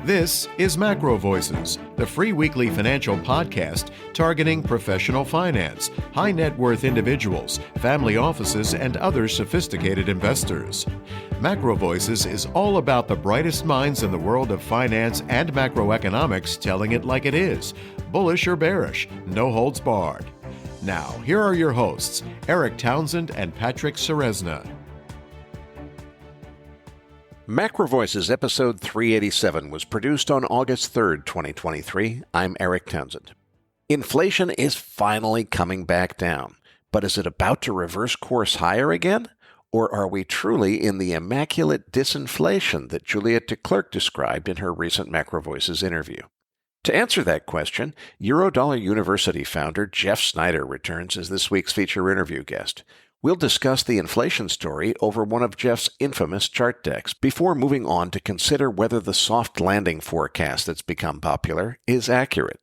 This is MacroVoices, the free weekly financial podcast targeting professional finance, high net worth individuals, family offices, and other sophisticated investors. MacroVoices is all about the brightest minds in the world of finance and macroeconomics telling it like it is, bullish or bearish, no holds barred. Now, here are your hosts, Eric Townsend and Patrick Ceresna. MacroVoices episode 387 was produced on August 3rd, 2023. I'm Eric Townsend. Inflation is finally coming back down, but is it about to reverse course higher again? Or are we truly in the immaculate disinflation that Juliette de Klerk described in her recent MacroVoices interview? To answer that question, Eurodollar University founder Jeff Snider returns as this week's feature interview guest. We'll discuss the inflation story over one of Jeff's infamous chart decks before moving on to consider whether the soft landing forecast that's become popular is accurate.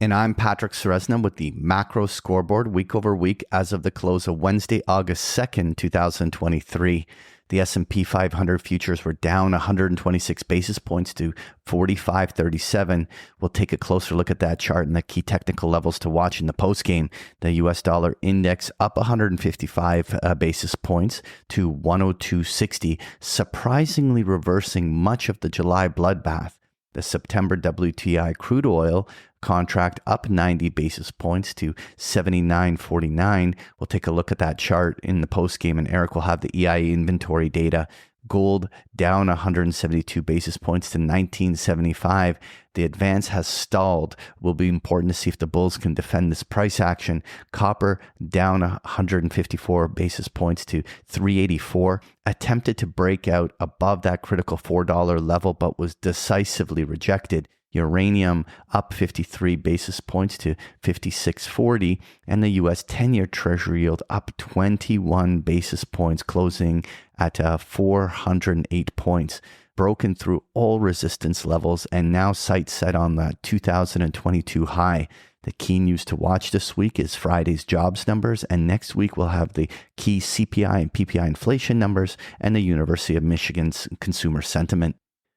And I'm Patrick Ceresna with the Macro Scoreboard week over week as of the close of Wednesday, August 2nd, 2023. The S&P 500 futures were down 126 basis points to 45.37. We'll take a closer look at that chart and the key technical levels to watch in the postgame. The US dollar index up 155 basis points to 102.60, surprisingly reversing much of the July bloodbath. The September WTI crude oil contract up 90 basis points to 79.49. We'll take a look at that chart in the postgame, and Eric will have the EIA inventory data. Gold down 172 basis points to 1975. The advance has stalled. Will be important to see if the bulls can defend this price action. Copper down 154 basis points to 384. Attempted to break out above that critical $4 level, but was decisively rejected. Uranium up 53 basis points to 56.40, and the U.S. 10-year Treasury yield up 21 basis points, closing at 408 points. Broken through all resistance levels and now sights set on the 2022 high. The key news to watch this week is Friday's jobs numbers, and next week we'll have the key CPI and PPI inflation numbers and the University of Michigan's consumer sentiment.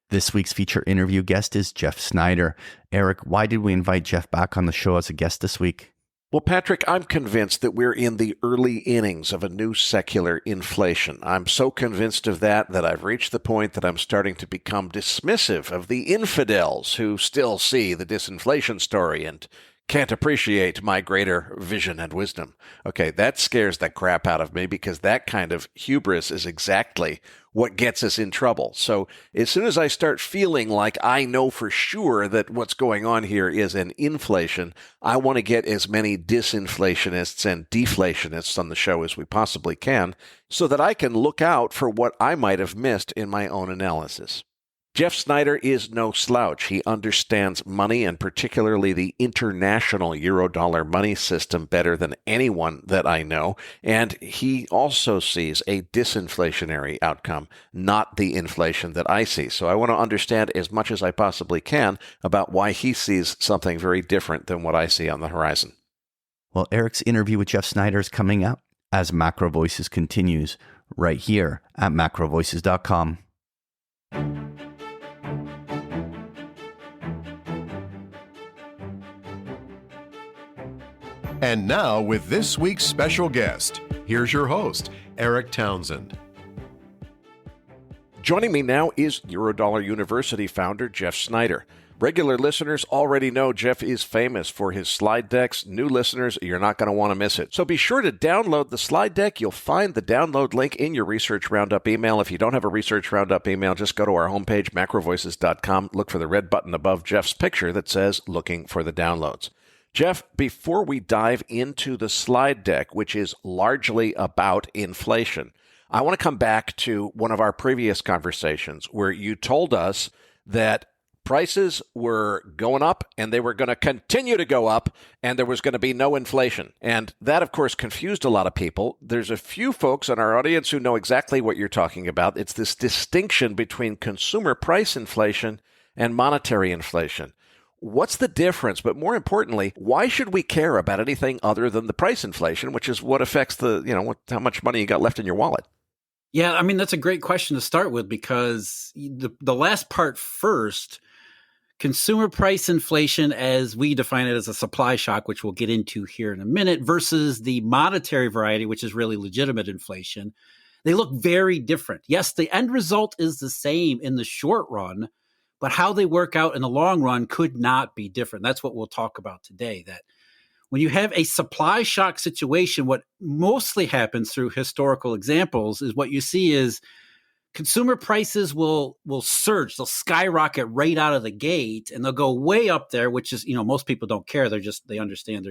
This week's feature interview guest is Jeff Snider. Eric, why did we invite Jeff back on the show as a guest this week? Well, Patrick, I'm convinced that we're in the early innings of a new secular inflation. I'm so convinced of that I've reached the point that I'm starting to become dismissive of the infidels who still see the disinflation story and can't appreciate my greater vision and wisdom. Okay, that scares the crap out of me because that kind of hubris is exactly what gets us in trouble. So as soon as I start feeling like I know for sure that what's going on here is an inflation, I want to get as many disinflationists and deflationists on the show as we possibly can so that I can look out for what I might have missed in my own analysis. Jeff Snider is no slouch. He understands money and particularly the international Eurodollar money system better than anyone that I know. And he also sees a disinflationary outcome, not the inflation that I see. So I want to understand as much as I possibly can about why he sees something very different than what I see on the horizon. Well, Eric's interview with Jeff Snider is coming up as Macro Voices continues right here at macrovoices.com. And now, with this week's special guest, here's your host, Eric Townsend. Joining me now is Eurodollar University founder Jeff Snider. Regular listeners already know Jeff is famous for his slide decks. New listeners, you're not going to want to miss it. So be sure to download the slide deck. You'll find the download link in your Research Roundup email. If you don't have a Research Roundup email, just go to our homepage, macrovoices.com. Look for the red button above Jeff's picture that says Looking for the Downloads. Jeff, before we dive into the slide deck, which is largely about inflation, I want to come back to one of our previous conversations where you told us that prices were going up and they were going to continue to go up and there was going to be no inflation. And that, of course, confused a lot of people. There's a few folks in our audience who know exactly what you're talking about. It's this distinction between consumer price inflation and monetary inflation. What's the difference? But more importantly, why should we care about anything other than the price inflation, which is what affects how much money you got left in your wallet? Yeah, I mean, that's a great question to start with because the last part first, consumer price inflation, as we define it, as a supply shock, which we'll get into here in a minute, versus the monetary variety, which is really legitimate inflation. They look very different. Yes, the end result is the same in the short run, but how they work out in the long run could not be different. That's what we'll talk about today, that when you have a supply shock situation, what mostly happens through historical examples is what you see is consumer prices will surge. They'll skyrocket right out of the gate, and they'll go way up there, which is, most people don't care. They understand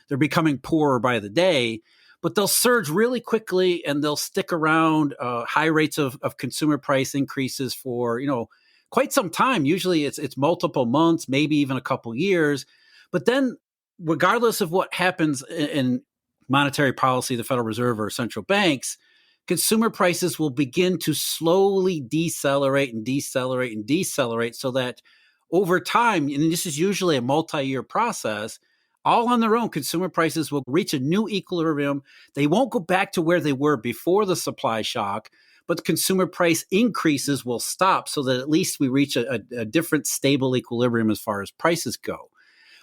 they're becoming poorer by the day, but they'll surge really quickly, and they'll stick around high rates of consumer price increases for, quite some time. Usually it's multiple months, maybe even a couple years. But then regardless of what happens in monetary policy, the Federal Reserve or central banks, consumer prices will begin to slowly decelerate so that over time, and this is usually a multi-year process, all on their own, consumer prices will reach a new equilibrium. They won't go back to where they were before the supply shock, but the consumer price increases will stop so that at least we reach a different stable equilibrium as far as prices go.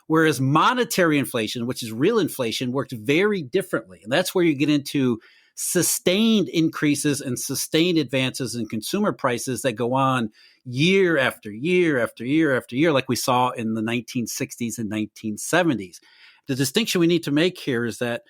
Whereas monetary inflation, which is real inflation, works very differently. And that's where you get into sustained increases and sustained advances in consumer prices that go on year after year after year after year, like we saw in the 1960s and 1970s. The distinction we need to make here is that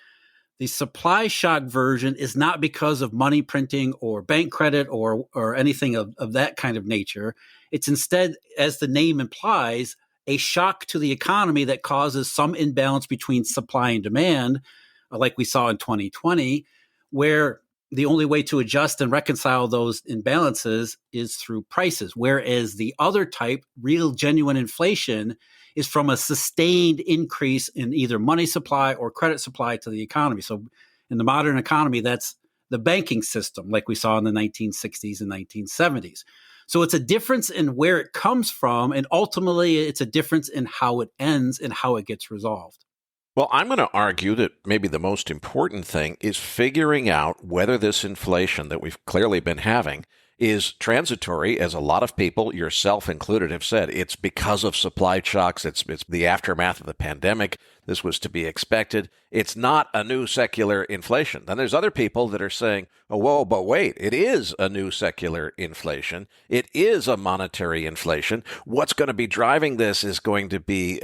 the supply shock version is not because of money printing or bank credit or anything of that kind of nature. It's instead, as the name implies, a shock to the economy that causes some imbalance between supply and demand, like we saw in 2020, where the only way to adjust and reconcile those imbalances is through prices. Whereas the other type, real genuine inflation, is from a sustained increase in either money supply or credit supply to the economy. So in the modern economy, that's the banking system, like we saw in the 1960s and 1970s. So it's a difference in where it comes from, and ultimately it's a difference in how it ends and how it gets resolved. Well, I'm going to argue that maybe the most important thing is figuring out whether this inflation that we've clearly been having is transitory, as a lot of people, yourself included, have said. It's because of supply shocks. It's the aftermath of the pandemic. This was to be expected. It's not a new secular inflation. Then there's other people that are saying, oh, whoa, but wait, it is a new secular inflation. It is a monetary inflation. What's going to be driving this is going to be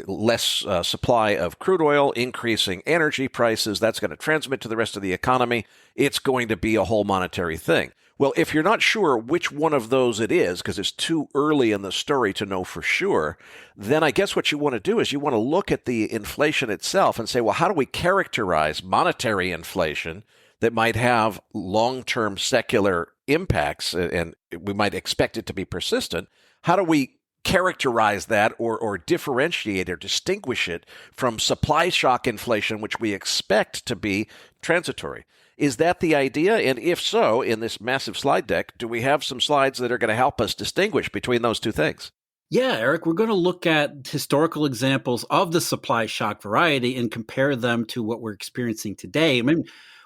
less supply of crude oil, increasing energy prices. That's going to transmit to the rest of the economy. It's going to be a whole monetary thing. Well, if you're not sure which one of those it is, because it's too early in the story to know for sure, then I guess what you want to do is you want to look at the inflation itself and say, well, how do we characterize monetary inflation that might have long-term secular impacts, and we might expect it to be persistent? How do we characterize that or differentiate or distinguish it from supply shock inflation, which we expect to be transitory? Is that the idea? And if so, in this massive slide deck, do we have some slides that are going to help us distinguish between those two things? Yeah, Eric, we're going to look at historical examples of the supply shock variety and compare them to what we're experiencing today. I mean,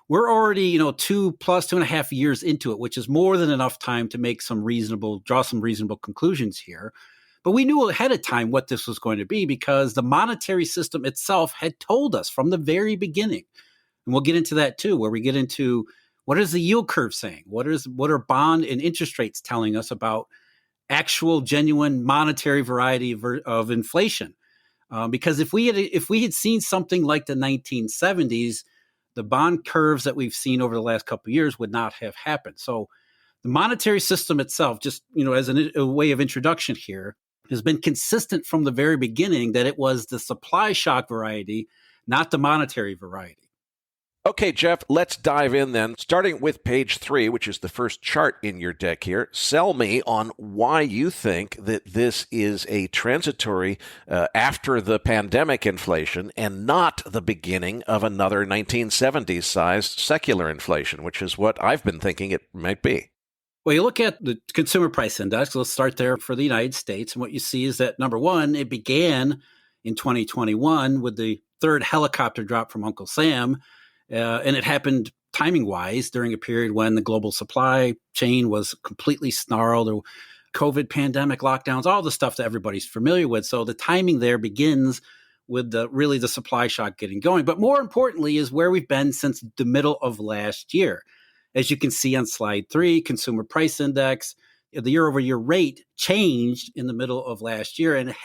we're already, 2.5 years into it, which is more than enough time to draw some reasonable conclusions here. But we knew ahead of time what this was going to be because the monetary system itself had told us from the very beginning. And we'll get into that too, where we get into what is the yield curve saying? What are bond and interest rates telling us about actual, genuine monetary variety of inflation? Because if we had seen something like the 1970s, the bond curves that we've seen over the last couple of years would not have happened. So the monetary system itself, just as a way of introduction here, has been consistent from the very beginning that it was the supply shock variety, not the monetary variety. Okay, Jeff, let's dive in then. Starting with page 3, which is the first chart in your deck here, sell me on why you think that this is a transitory after the pandemic inflation and not the beginning of another 1970s-sized secular inflation, which is what I've been thinking it might be. Well, you look at the consumer price index. Let's start there for the United States. And what you see is that, number one, it began in 2021 with the third helicopter drop from Uncle Sam. And it happened timing-wise during a period when the global supply chain was completely snarled. COVID pandemic lockdowns, all the stuff that everybody's familiar with. So the timing there begins with the supply shock getting going. But more importantly is where we've been since the middle of last year. As you can see on slide 3, consumer price index, the year-over-year rate changed in the middle of last year, and it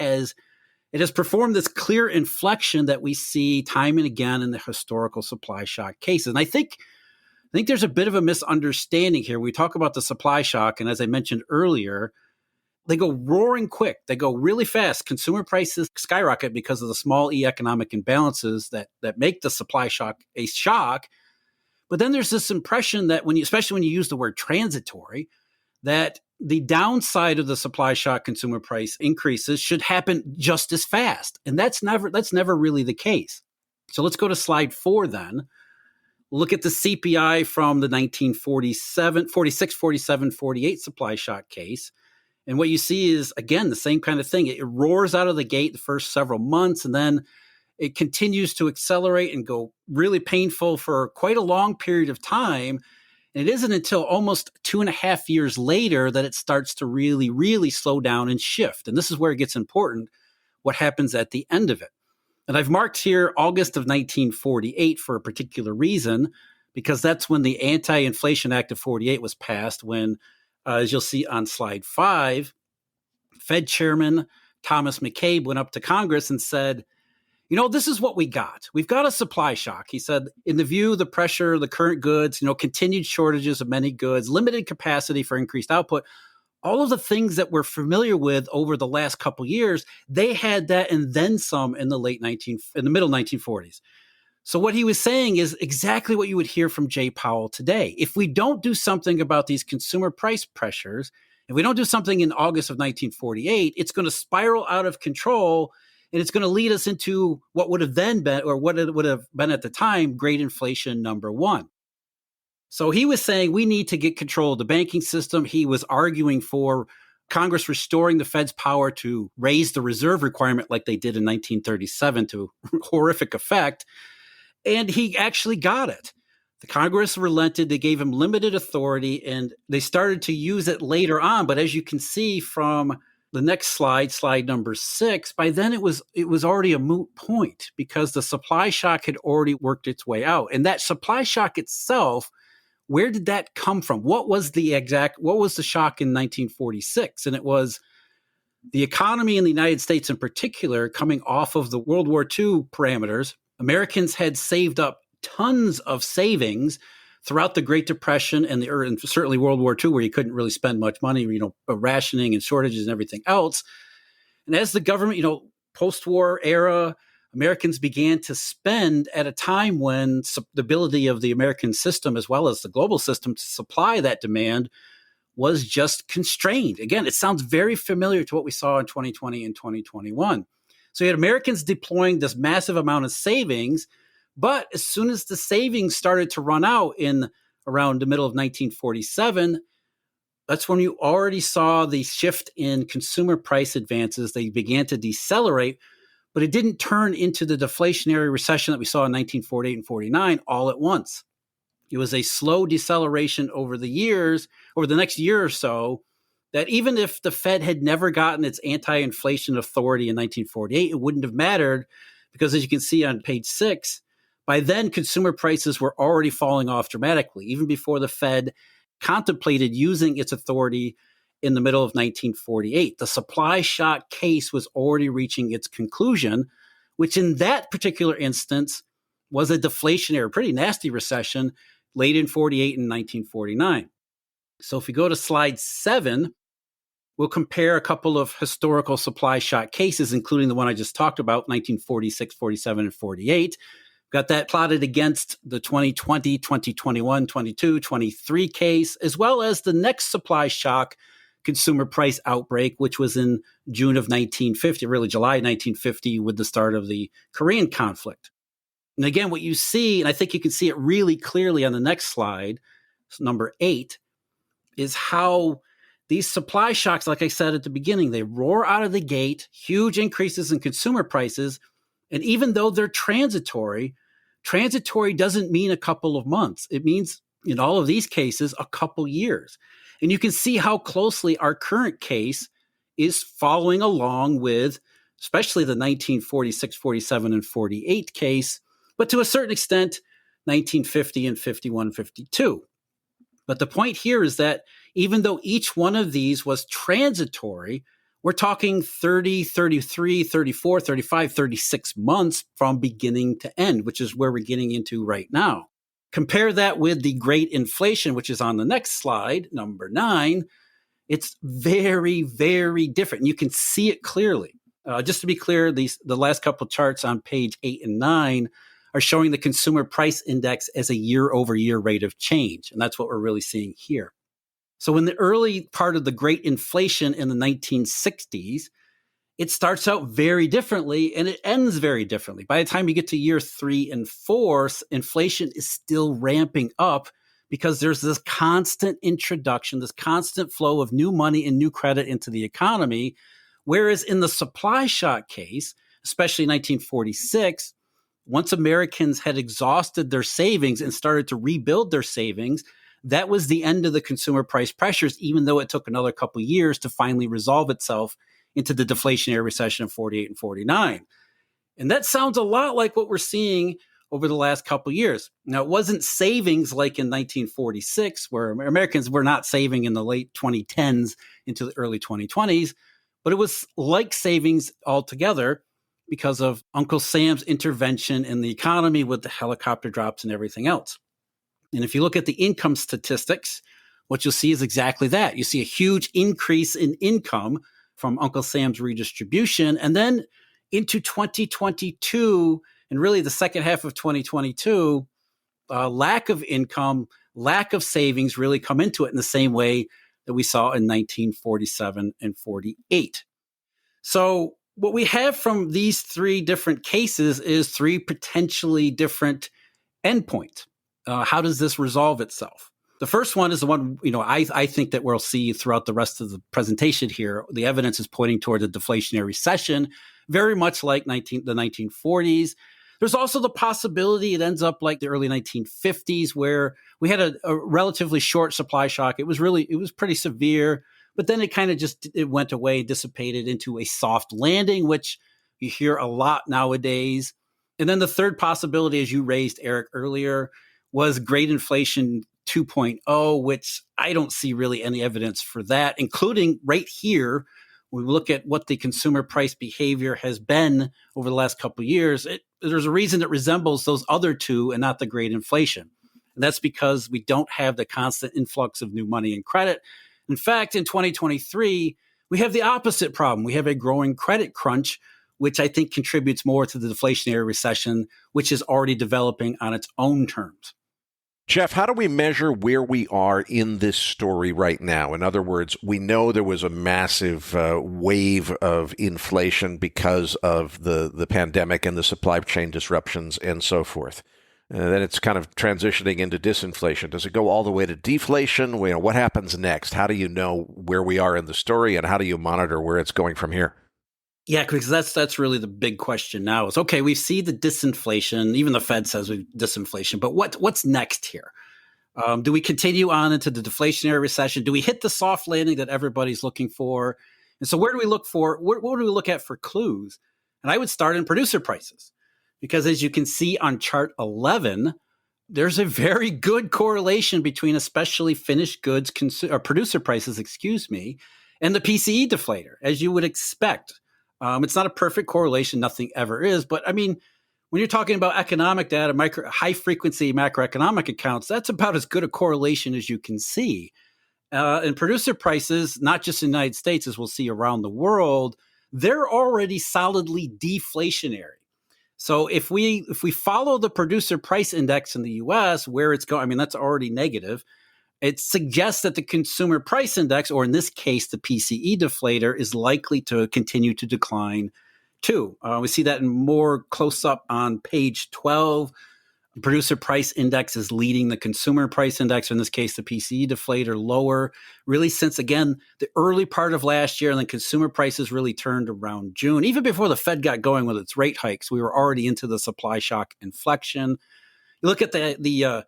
has performed this clear inflection that we see time and again in the historical supply shock cases. And I think there's a bit of a misunderstanding here. We talk about the supply shock, and as I mentioned earlier, they go roaring quick. They go really fast. Consumer prices skyrocket because of the small e economic imbalances that make the supply shock a shock. But then there's this impression that especially when you use the word transitory, that the downside of the supply shock consumer price increases should happen just as fast. And that's never really the case. So let's go to slide 4 then. Look at the CPI from the 1947, 46, 47, 48 supply shock case. And what you see is, again, the same kind of thing. It roars out of the gate the first several months, and then it continues to accelerate and go really painful for quite a long period of time. And it isn't until almost 2.5 years later that it starts to really, really slow down and shift. And this is where it gets important, what happens at the end of it. And I've marked here August of 1948 for a particular reason, because that's when the Anti-Inflation Act of 48 was passed, when, as you'll see on slide 5, Fed Chairman Thomas McCabe went up to Congress and said, this is what we got. We've got a supply shock. He said, in the view of the pressure, the current goods, continued shortages of many goods, limited capacity for increased output, all of the things that we're familiar with over the last couple years, they had that and then some in the middle 1940s. So what he was saying is exactly what you would hear from Jay Powell today. If we don't do something about these consumer price pressures, if we don't do something in August of 1948, it's going to spiral out of control. And it's going to lead us into what would have then been, or what it would have been at the time, great inflation number 1. So he was saying we need to get control of the banking system. He was arguing for Congress restoring the Fed's power to raise the reserve requirement like they did in 1937 to horrific effect. And he actually got it. The Congress relented. They gave him limited authority, and they started to use it later on. But as you can see from the next slide number 6, by then it was already a moot point because the supply shock had already worked its way out. And that supply shock itself, where did that come from? What was the shock in 1946? And it was the economy in the United States in particular coming off of the World War II parameters. Americans had saved up tons of savings throughout the Great Depression and certainly World War II, where you couldn't really spend much money, rationing and shortages and everything else. And as the government, post-war era, Americans began to spend at a time when the ability of the American system as well as the global system to supply that demand was just constrained. Again, it sounds very familiar to what we saw in 2020 and 2021. So you had Americans deploying this massive amount of savings. But as soon as the savings started to run out in around the middle of 1947, that's when you already saw the shift in consumer price advances. They began to decelerate, but it didn't turn into the deflationary recession that we saw in 1948 and 49 all at once. It was a slow deceleration over the next year or so, that even if the Fed had never gotten its anti-inflation authority in 1948, it wouldn't have mattered because, as you can see on page 6, by then, consumer prices were already falling off dramatically, even before the Fed contemplated using its authority in the middle of 1948. The supply shock case was already reaching its conclusion, which in that particular instance was a deflationary, pretty nasty recession late in 48 and 1949. So if we go to slide 7, we'll compare a couple of historical supply shock cases, including the one I just talked about, 1946, 47, and 48. Got that plotted against the 2020, 2021, 22, 23 case, as well as the next supply shock consumer price outbreak, which was in June of 1950, really July 1950, with the start of the Korean conflict. And again, what you see, and I think you can see it really clearly on the next slide, number 8, is how these supply shocks, like I said at the beginning, they roar out of the gate, huge increases in consumer prices. And even though they're transitory doesn't mean a couple of months. It means, in all of these cases, a couple years. And you can see how closely our current case is following along with, especially the 1946, 47, and 48 case, but to a certain extent, 1950 and 51, 52. But the point here is that even though each one of these was transitory, we're talking 30, 33, 34, 35, 36 months from beginning to end, which is where we're getting into right now. Compare that with the Great Inflation, which is on the next slide, number 9. It's very, very different. You can see it clearly. Just to be clear, the last couple of charts on page 8 and 9 are showing the consumer price index as a year-over-year rate of change. And that's what we're really seeing here. So in the early part of the Great Inflation in the 1960s, it starts out very differently and it ends very differently. By the time you get to year 3 and 4, inflation is still ramping up because there's this constant introduction, this constant flow of new money and new credit into the economy. Whereas in the supply shock case, especially 1946, once Americans had exhausted their savings and started to rebuild their savings, that was the end of the consumer price pressures, even though it took another couple of years to finally resolve itself into the deflationary recession of 48 and 49. And that sounds a lot like what we're seeing over the last couple of years. Now, it wasn't savings like in 1946, where Americans were not saving in the late 2010s into the early 2020s, but it was like savings altogether because of Uncle Sam's intervention in the economy with the helicopter drops and everything else. And if you look at the income statistics, what you'll see is exactly that. You see a huge increase in income from Uncle Sam's redistribution. And then into 2022, and really the second half of 2022, lack of income, lack of savings really come into it in the same way that we saw in 1947 and 48. So what we have from these 3 different cases is 3 potentially different endpoints. How does this resolve itself? The first one is the one, I think that we'll see throughout the rest of the presentation here. The evidence is pointing toward a deflationary recession, very much like the 1940s. There's also the possibility it ends up like the early 1950s, where we had a relatively short supply shock. It was pretty severe, but then it kind of it went away, dissipated into a soft landing, which you hear a lot nowadays. And then the third possibility, as you raised, Eric, earlier, was Great Inflation 2.0, which I don't see really any evidence for that, including right here. When we look at what the consumer price behavior has been over the last couple of years, there's a reason it resembles those other two and not the Great Inflation. And that's because we don't have the constant influx of new money and credit. In fact, in 2023, we have the opposite problem. We have a growing credit crunch, which I think contributes more to the deflationary recession, which is already developing on its own terms. Jeff, how do we measure where we are in this story right now? In other words, we know there was a massive wave of inflation because of the pandemic and the supply chain disruptions and so forth. Then it's kind of transitioning into disinflation. Does it go all the way to deflation? What happens next? How do you know where we are in the story, and how do you monitor where it's going from here? Yeah, because that's really the big question now is, okay, we see the disinflation. Even the Fed says we've disinflation, but what's next here? Do we continue on into the deflationary recession? Do we hit the soft landing that everybody's looking for? And so where do we look for? What do we look at for clues? And I would start in producer prices, because as you can see on chart 11, there's a very good correlation between especially finished goods producer prices, and the PCE deflator, as you would expect. It's not a perfect correlation. Nothing ever is. But I mean, when you're talking about economic data, high frequency macroeconomic accounts, that's about as good a correlation as you can see. And producer prices, not just in the United States, as we'll see around the world, they're already solidly deflationary. So if we follow the producer price index in the US, where it's going, I mean, that's already negative. It suggests that the consumer price index, or in this case, the PCE deflator, is likely to continue to decline too. We see that in more close up on page 12. The producer price index is leading the consumer price index, or in this case, the PCE deflator, lower, really since, again, the early part of last year, and then consumer prices really turned around June. Even before the Fed got going with its rate hikes, we were already into the supply shock inflection. You look at the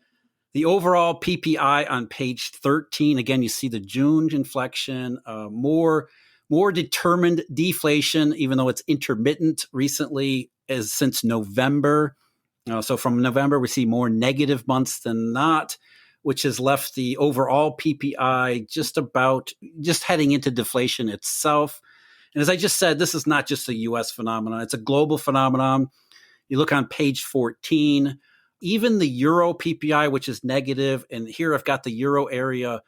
The overall PPI on page 13, again, you see the June inflection, more determined deflation, even though it's intermittent recently, as since November. So from November, we see more negative months than not, which has left the overall PPI just heading into deflation itself. And as I just said, this is not just a U.S. phenomenon. It's a global phenomenon. You look on page 14, even the Euro PPI, which is negative, and here I've got the Euro area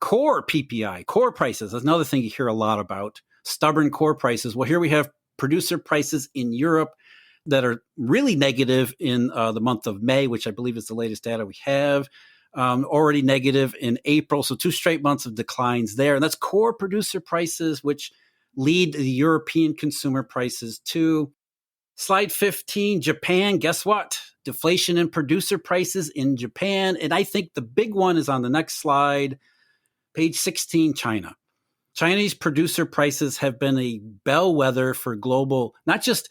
core PPI, core prices. That's another thing you hear a lot about, stubborn core prices. Well, here we have producer prices in Europe that are really negative in the month of May, which I believe is the latest data we have, already negative in April. So 2 straight months of declines there. And that's core producer prices, which lead the European consumer prices too. Slide 15, Japan, guess what? Deflation in producer prices in Japan. And I think the big one is on the next slide, page 16, China. Chinese producer prices have been a bellwether for global, not just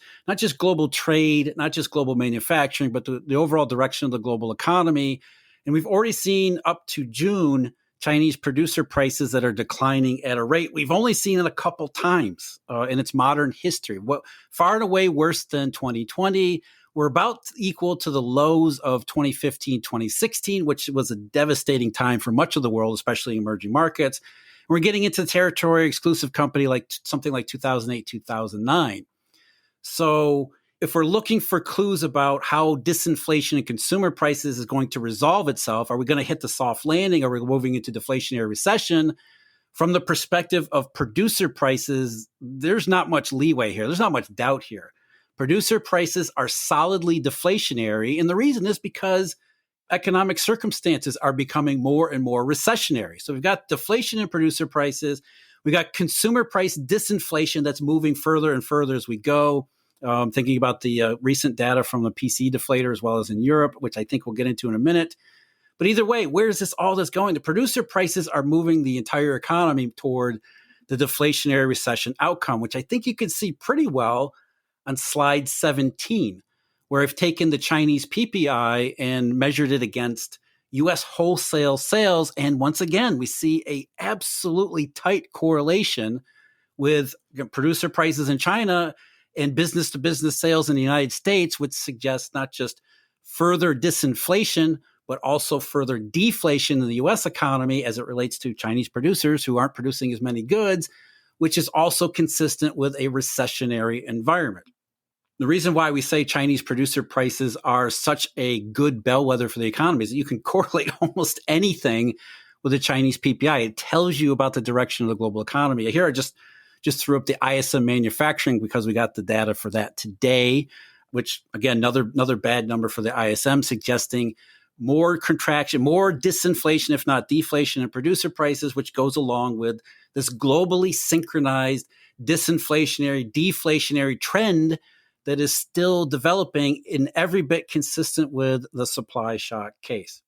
global trade, not just global manufacturing, but the overall direction of the global economy. And we've already seen up to June Chinese producer prices that are declining at a rate we've only seen it a couple times in its modern history. Far and away worse than 2020. We're about equal to the lows of 2015, 2016, which was a devastating time for much of the world, especially emerging markets. We're getting into territory exclusive company like something like 2008, 2009. So if we're looking for clues about how disinflation in consumer prices is going to resolve itself, are we going to hit the soft landing? Are we moving into deflationary recession? From the perspective of producer prices, there's not much leeway here. There's not much doubt here. Producer prices are solidly deflationary. And the reason is because economic circumstances are becoming more and more recessionary. So we've got deflation in producer prices. We got consumer price disinflation that's moving further and further as we go. Thinking about the recent data from the PC deflator as well as in Europe, which I think we'll get into in a minute. But either way, where's all this going? The producer prices are moving the entire economy toward the deflationary recession outcome, which I think you can see pretty well on slide 17, where I've taken the Chinese PPI and measured it against U.S. wholesale sales. And once again, we see a absolutely tight correlation with producer prices in China and business-to-business sales in the United States, which suggests not just further disinflation, but also further deflation in the U.S. economy as it relates to Chinese producers who aren't producing as many goods, which is also consistent with a recessionary environment. The reason why we say Chinese producer prices are such a good bellwether for the economy is that you can correlate almost anything with the Chinese PPI. It tells you about the direction of the global economy. Here I just threw up the ISM manufacturing because we got the data for that today, which again, another bad number for the ISM, suggesting more contraction, more disinflation, if not deflation in producer prices, which goes along with this globally synchronized disinflationary, deflationary trend that is still developing in every bit consistent with the supply shock case.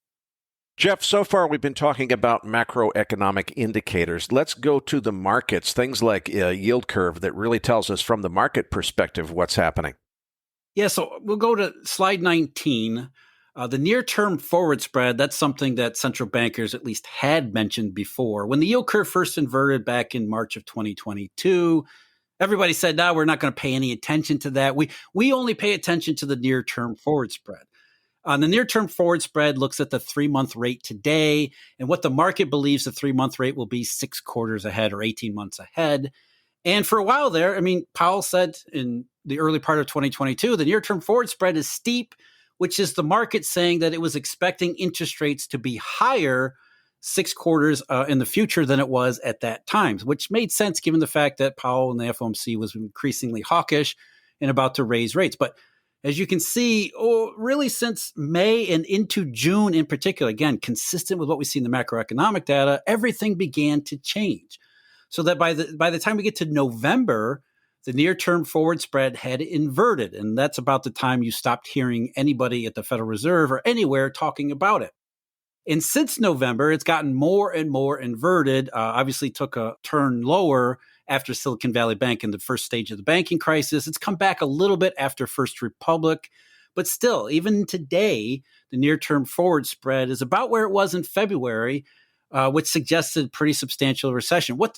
Jeff, so far we've been talking about macroeconomic indicators. Let's go to the markets, things like a yield curve that really tells us from the market perspective what's happening. Yeah, so we'll go to slide 19. The near-term forward spread, that's something that central bankers at least had mentioned before. When the yield curve first inverted back in March of 2022, everybody said, no, we're not going to pay any attention to that. We only pay attention to the near-term forward spread. The near-term forward spread looks at the 3-month rate today and what the market believes the 3-month rate will be 6 quarters ahead or 18 months ahead. And for a while there, Powell said in the early part of 2022, the near-term forward spread is steep, which is the market saying that it was expecting interest rates to be higher 6 quarters in the future than it was at that time, which made sense given the fact that Powell and the FOMC was increasingly hawkish and about to raise rates. But as you can see, really since May and into June in particular, again, consistent with what we see in the macroeconomic data, everything began to change. So that by the time we get to November, the near-term forward spread had inverted. And that's about the time you stopped hearing anybody at the Federal Reserve or anywhere talking about it. And since November, it's gotten more and more inverted, obviously took a turn lower after Silicon Valley Bank in the first stage of the banking crisis. It's come back a little bit after First Republic, But still, even today, the near-term forward spread is about where it was in February, which suggested pretty substantial recession. What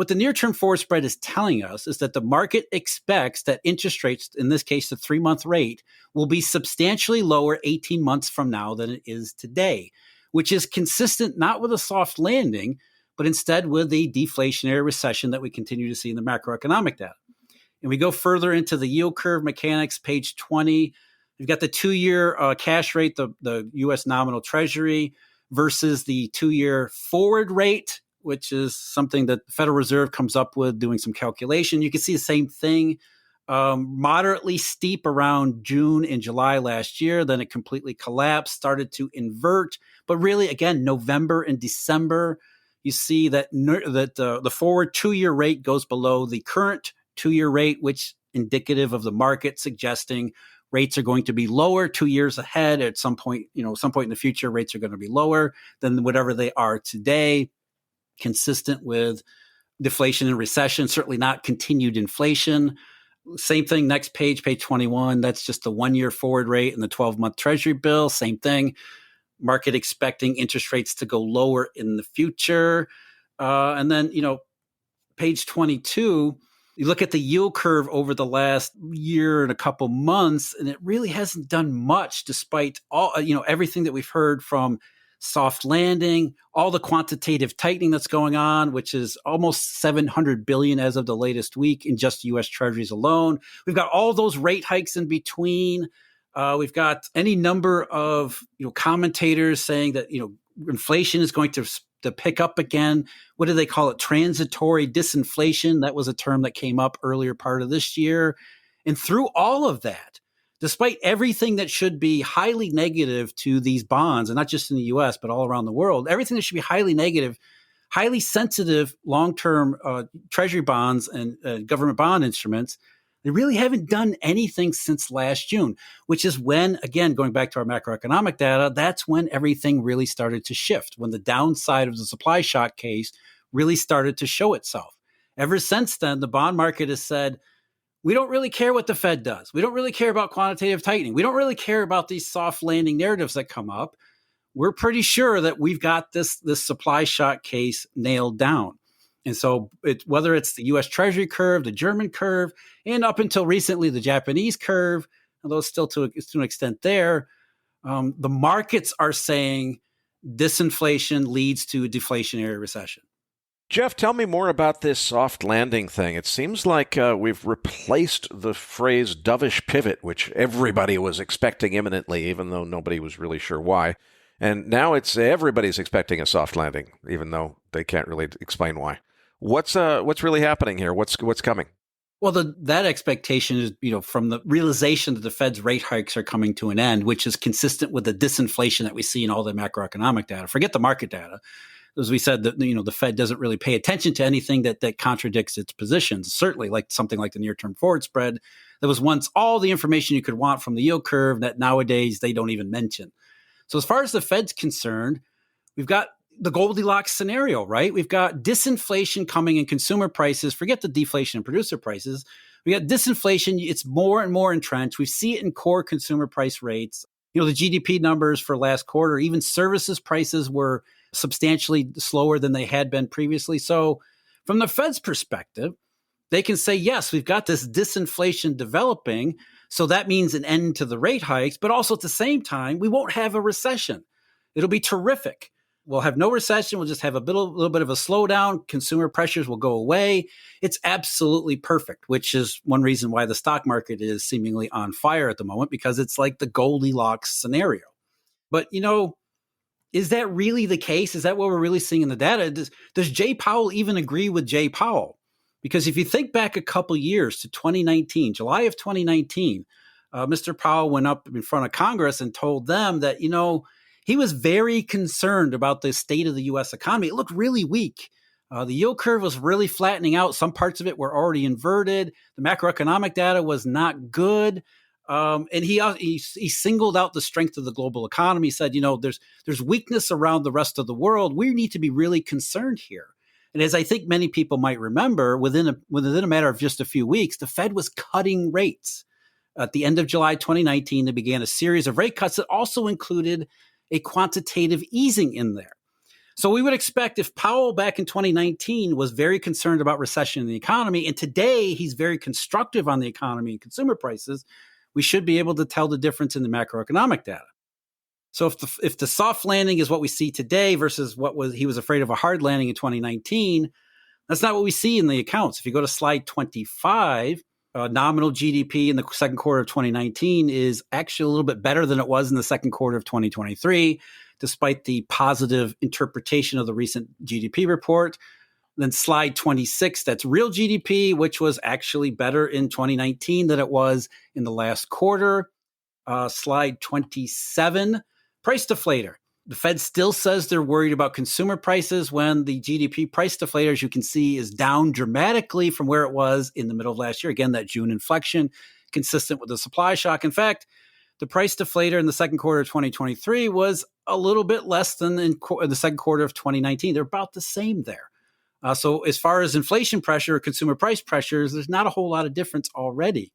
the near-term forward spread is telling us is that the market expects that interest rates, in this case, the 3-month rate, will be substantially lower 18 months from now than it is today, which is consistent not with a soft landing, but instead with the deflationary recession that we continue to see in the macroeconomic data. And we go further into the yield curve mechanics, page 20. You've got the 2-year cash rate, the U.S. nominal treasury, versus the 2-year forward rate, which is something that the Federal Reserve comes up with doing some calculation. You can see the same thing, moderately steep around June and July last year. Then it completely collapsed, started to invert. But really, again, November and December, you see that the forward 2-year rate goes below the current 2-year rate, which indicative of the market suggesting rates are going to be lower 2 years ahead. At some point in the future, rates are going to be lower than whatever they are today, consistent with deflation and recession, certainly not continued inflation. Same thing, next page 21. That's just the 1-year forward rate and the 12-month treasury bill. Same thing. Market expecting interest rates to go lower in the future. And then, page 22, you look at the yield curve over the last year and a couple months, and it really hasn't done much despite all, everything that we've heard from soft landing, all the quantitative tightening that's going on, which is almost $700 billion as of the latest week in just U.S. Treasuries alone. We've got all those rate hikes in between. We've got any number of commentators saying that inflation is going to pick up again. What do they call it? Transitory disinflation. That was a term that came up earlier part of this year. And through all of that, despite everything that should be highly negative to these bonds, and not just in the U.S., but all around the world, everything that should be highly negative, highly sensitive long-term treasury bonds and government bond instruments, they really haven't done anything since last June, which is when, again, going back to our macroeconomic data, that's when everything really started to shift, when the downside of the supply shock case really started to show itself. Ever since then, the bond market has said, we don't really care what the Fed does. We don't really care about quantitative tightening. We don't really care about these soft landing narratives that come up. We're pretty sure that we've got this supply shock case nailed down. And so whether it's the U.S. Treasury curve, the German curve, and up until recently, the Japanese curve, although still to an extent there, the markets are saying disinflation leads to a deflationary recession. Jeff, tell me more about this soft landing thing. It seems like we've replaced the phrase dovish pivot, which everybody was expecting imminently, even though nobody was really sure why. And now it's everybody's expecting a soft landing, even though they can't really explain why. What's really happening here? What's coming? Well, that expectation is, from the realization that the Fed's rate hikes are coming to an end, which is consistent with the disinflation that we see in all the macroeconomic data. Forget the market data. As we said, the Fed doesn't really pay attention to anything that contradicts its positions. Certainly, like something like the near-term forward spread, that was once all the information you could want from the yield curve that nowadays they don't even mention. So as far as the Fed's concerned, we've got the Goldilocks scenario, right? We've got disinflation coming in consumer prices. Forget the deflation in producer prices. We got disinflation. It's more and more entrenched. We see it in core consumer price rates. The GDP numbers for last quarter, even services prices were substantially slower than they had been previously. So from the Fed's perspective, they can say, yes, we've got this disinflation developing. So that means an end to the rate hikes. But also at the same time, we won't have a recession. It'll be terrific. We'll have no recession. We'll just have a little bit of a slowdown. Consumer pressures will go away. It's absolutely perfect, which is one reason why the stock market is seemingly on fire at the moment, because it's like the Goldilocks scenario. But, is that really the case? Is that what we're really seeing in the data? Does Jay Powell even agree with Jay Powell? Because if you think back a couple years to 2019, July of 2019, Mr. Powell went up in front of Congress and told them that, he was very concerned about the state of the U.S. economy. It looked really weak. The yield curve was really flattening out. Some parts of it were already inverted. The macroeconomic data was not good. And he singled out the strength of the global economy, said, there's weakness around the rest of the world. We need to be really concerned here. And as I think many people might remember, within a matter of just a few weeks, the Fed was cutting rates. At the end of July 2019, they began a series of rate cuts that also included a quantitative easing in there. So we would expect if Powell back in 2019 was very concerned about recession in the economy, and today he's very constructive on the economy and consumer prices, we should be able to tell the difference in the macroeconomic data. So if the soft landing is what we see today versus he was afraid of a hard landing in 2019, that's not what we see in the accounts. If you go to slide 25, nominal GDP in the second quarter of 2019 is actually a little bit better than it was in the second quarter of 2023, despite the positive interpretation of the recent GDP report. Then slide 26, that's real GDP, which was actually better in 2019 than it was in the last quarter. Slide 27, price deflator. The Fed still says they're worried about consumer prices when the GDP price deflator, as you can see, is down dramatically from where it was in the middle of last year. Again, that June inflection, consistent with the supply shock. In fact, the price deflator in the second quarter of 2023 was a little bit less than in the second quarter of 2019. They're about the same there. So as far as inflation pressure, consumer price pressures, there's not a whole lot of difference already.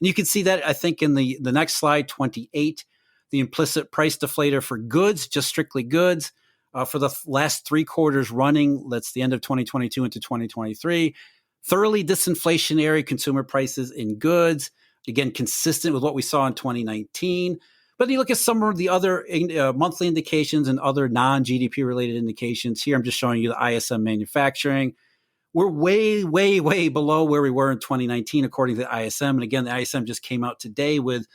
And you can see that, I think, in the next slide, 28, the implicit price deflator for goods, just strictly goods, for the last 3 quarters running, that's the end of 2022 into 2023, thoroughly disinflationary consumer prices in goods, again, consistent with what we saw in 2019. But you look at some of the other monthly indications and other non-GDP related indications. Here, I'm just showing you the ISM manufacturing. We're way, way, way below where we were in 2019, according to the ISM. And again, the ISM just came out today with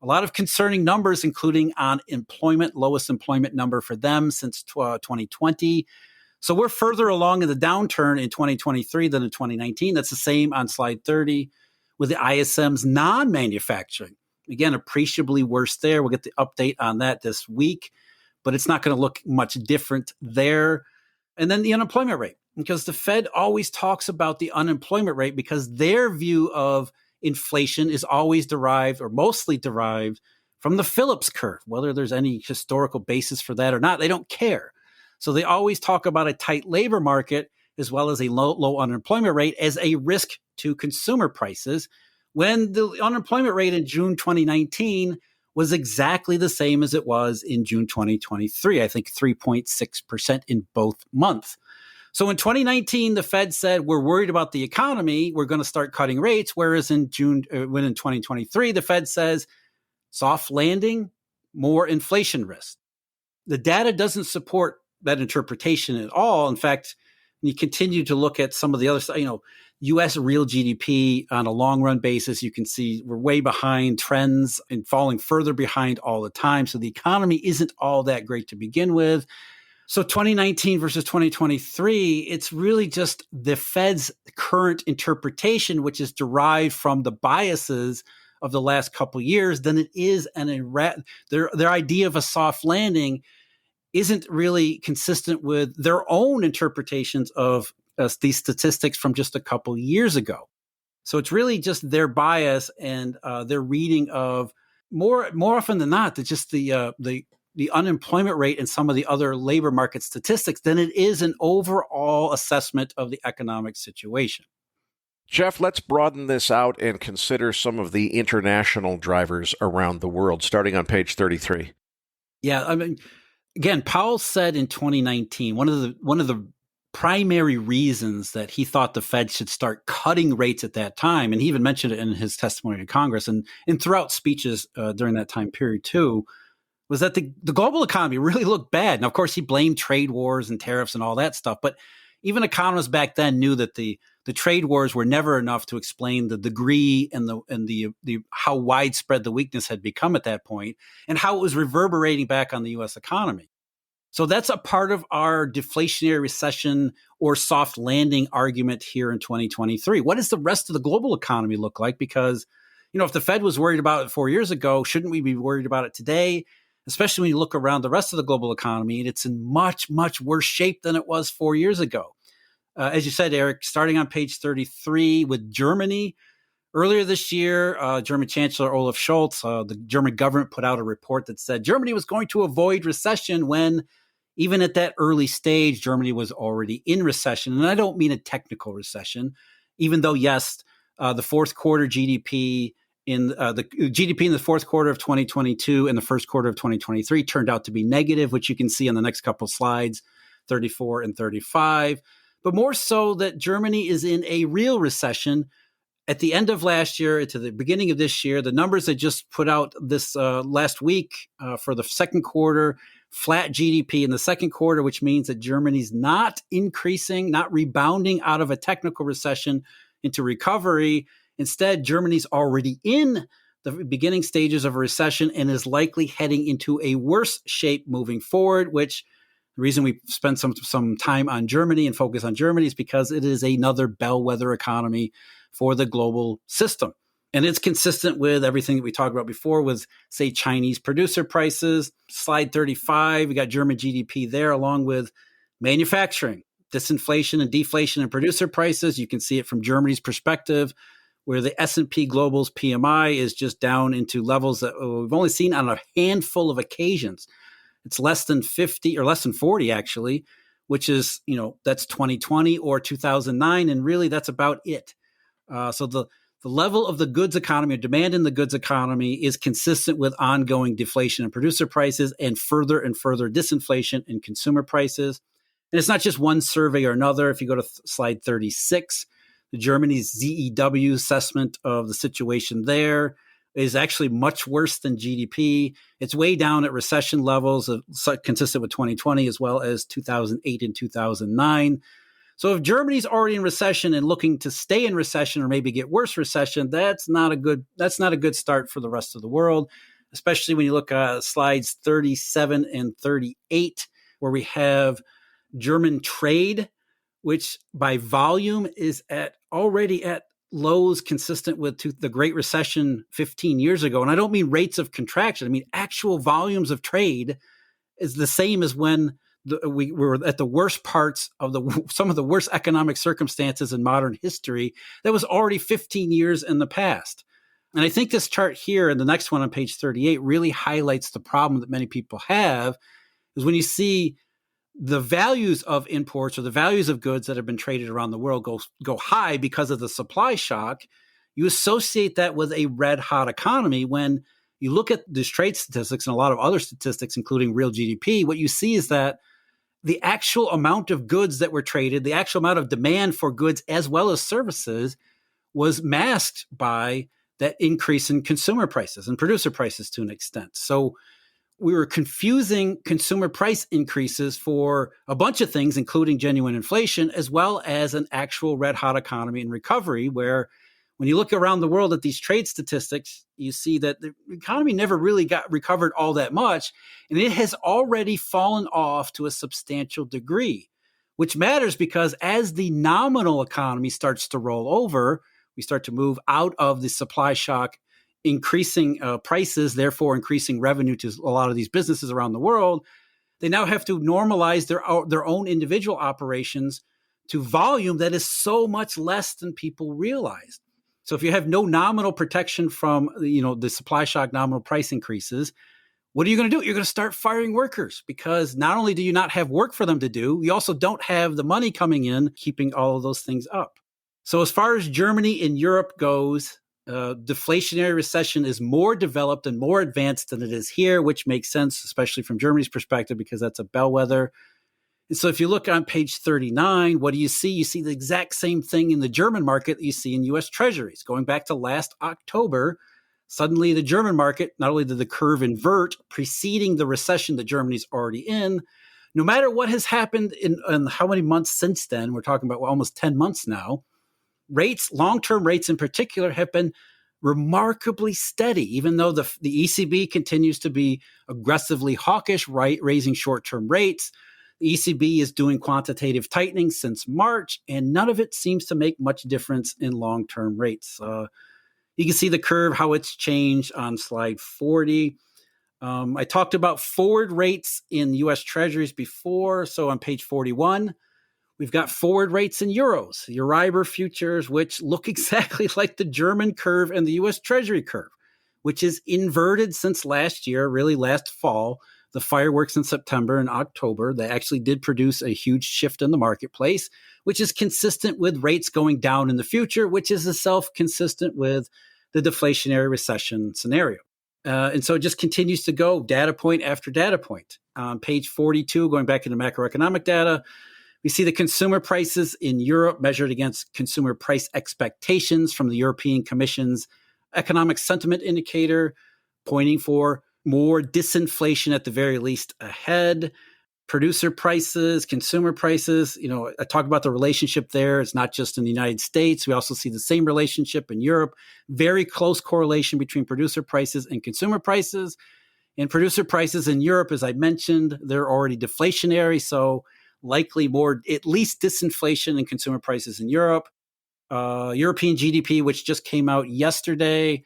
a lot of concerning numbers, including on employment, lowest employment number for them since 2020. So we're further along in the downturn in 2023 than in 2019. That's the same on slide 30 with the ISM's non-manufacturing. Again, appreciably worse there. We'll get the update on that this week, but it's not going to look much different there. And then the unemployment rate, because the Fed always talks about the unemployment rate because their view of inflation is always derived or mostly derived from the Phillips curve. Whether there's any historical basis for that or not, they don't care. So they always talk about a tight labor market as well as a low unemployment rate as a risk to consumer prices, when the unemployment rate in June 2019 was exactly the same as it was in June 2023, I think 3.6% in both months. So in 2019, the Fed said, we're worried about the economy, we're going to start cutting rates, whereas in 2023, the Fed says, soft landing, more inflation risk. The data doesn't support that interpretation at all. In fact, when you continue to look at some of the other stuff, U.S. real GDP on a long run basis, you can see we're way behind trends and falling further behind all the time. So the economy isn't all that great to begin with. So 2019 versus 2023, it's really just the Fed's current interpretation, which is derived from the biases of the last couple of years, than it is their idea of a soft landing isn't really consistent with their own interpretations of these statistics from just a couple years ago. So it's really just their bias and their reading of more often than not, that just the unemployment rate and some of the other labor market statistics than it is an overall assessment of the economic situation. Jeff, let's broaden this out and consider some of the international drivers around the world, starting on page 33. Yeah, I mean, again, Powell said in 2019, one of the primary reasons that he thought the Fed should start cutting rates at that time, and he even mentioned it in his testimony to Congress and throughout speeches during that time period too, was that the global economy really looked bad. Now, of course, he blamed trade wars and tariffs and all that stuff, but even economists back then knew that the trade wars were never enough to explain the degree and the how widespread the weakness had become at that point and how it was reverberating back on the U.S. economy. So that's a part of our deflationary recession or soft landing argument here in 2023. What does the rest of the global economy look like? Because, if the Fed was worried about it 4 years ago, shouldn't we be worried about it today? Especially when you look around the rest of the global economy, and it's in much, much worse shape than it was 4 years ago. As you said, Eric, starting on page 33 with Germany, earlier this year, German Chancellor Olaf Scholz, the German government put out a report that said Germany was going to avoid recession when, even at that early stage, Germany was already in recession. And I don't mean a technical recession, even though, yes, the fourth quarter GDP in the GDP in the fourth quarter of 2022 and the first quarter of 2023 turned out to be negative, which you can see on the next couple slides, 34 and 35. But more so that Germany is in a real recession. At the end of last year to the beginning of this year, the numbers they just put out this last week for the second quarter, flat GDP in the second quarter, which means that Germany's not increasing, not rebounding out of a technical recession into recovery. Instead, Germany's already in the beginning stages of a recession and is likely heading into a worse shape moving forward, which the reason we spend some time on Germany and focus on Germany is because it is another bellwether economy for the global system. And it's consistent with everything that we talked about before with, say, Chinese producer prices. Slide 35, we got German GDP there, along with manufacturing, disinflation and deflation in producer prices. You can see it from Germany's perspective, where the S&P Global's PMI is just down into levels that we've only seen on a handful of occasions. It's less than 50 or less than 40, actually, which is, that's 2020 or 2009. And really, that's about it. So the level of the goods economy or demand in the goods economy is consistent with ongoing deflation in producer prices and further disinflation in consumer prices. And it's not just one survey or another. If you go to slide 36, Germany's ZEW assessment of the situation there is actually much worse than GDP. It's way down at recession levels consistent with 2020 as well as 2008 and 2009. So if Germany's already in recession and looking to stay in recession or maybe get worse recession, that's not a good start for the rest of the world, especially when you look at slides 37 and 38, where we have German trade, which by volume is already at lows consistent with the Great Recession 15 years ago. And I don't mean rates of contraction. I mean actual volumes of trade is the same as when we were at the worst parts of some of the worst economic circumstances in modern history. That was already 15 years in the past. And I think this chart here and the next one on page 38 really highlights the problem that many people have, is when you see the values of imports or the values of goods that have been traded around the world go high because of the supply shock, you associate that with a red hot economy. When you look at these trade statistics and a lot of other statistics, including real GDP, what you see is that the actual amount of goods that were traded, the actual amount of demand for goods as well as services was masked by that increase in consumer prices and producer prices to an extent. So we were confusing consumer price increases for a bunch of things, including genuine inflation, as well as an actual red hot economy and recovery, where when you look around the world at these trade statistics, you see that the economy never really got recovered all that much, and it has already fallen off to a substantial degree, which matters because as the nominal economy starts to roll over, we start to move out of the supply shock, increasing prices, therefore increasing revenue to a lot of these businesses around the world. They now have to normalize their own individual operations to volume that is so much less than people realized. So if you have no nominal protection from the supply shock nominal price increases, what are you going to do? You're going to start firing workers, because not only do you not have work for them to do, you also don't have the money coming in, keeping all of those things up. So as far as Germany and Europe goes, deflationary recession is more developed and more advanced than it is here, which makes sense, especially from Germany's perspective, because that's a bellwether. And so if you look on page 39, what do you see? You see the exact same thing in the German market that you see in U.S. Treasuries. Going back to last October, suddenly the German market, not only did the curve invert, preceding the recession that Germany's already in, no matter what has happened in how many months since then, we're talking about almost 10 months now, rates, long-term rates in particular, have been remarkably steady, even though the ECB continues to be aggressively hawkish, raising short-term rates. The ECB is doing quantitative tightening since March, and none of it seems to make much difference in long-term rates. You can see the curve, how it's changed on slide 40. I talked about forward rates in U.S. Treasuries before. So on page 41, we've got forward rates in euros, Euribor futures, which look exactly like the German curve and the U.S. Treasury curve, which is inverted since last year, really last fall. The fireworks in September and October, they actually did produce a huge shift in the marketplace, which is consistent with rates going down in the future, which is itself consistent with the deflationary recession scenario. And so it just continues to go data point after data point. On page 42, going back into macroeconomic data, we see the consumer prices in Europe measured against consumer price expectations from the European Commission's economic sentiment indicator, pointing for more disinflation at the very least ahead. Producer prices, consumer prices, I talk about the relationship there. It's not just in the United States. We also see the same relationship in Europe. Very close correlation between producer prices and consumer prices. And producer prices in Europe, as I mentioned, they're already deflationary. So likely more, at least disinflation in consumer prices in Europe. European GDP, which just came out yesterday.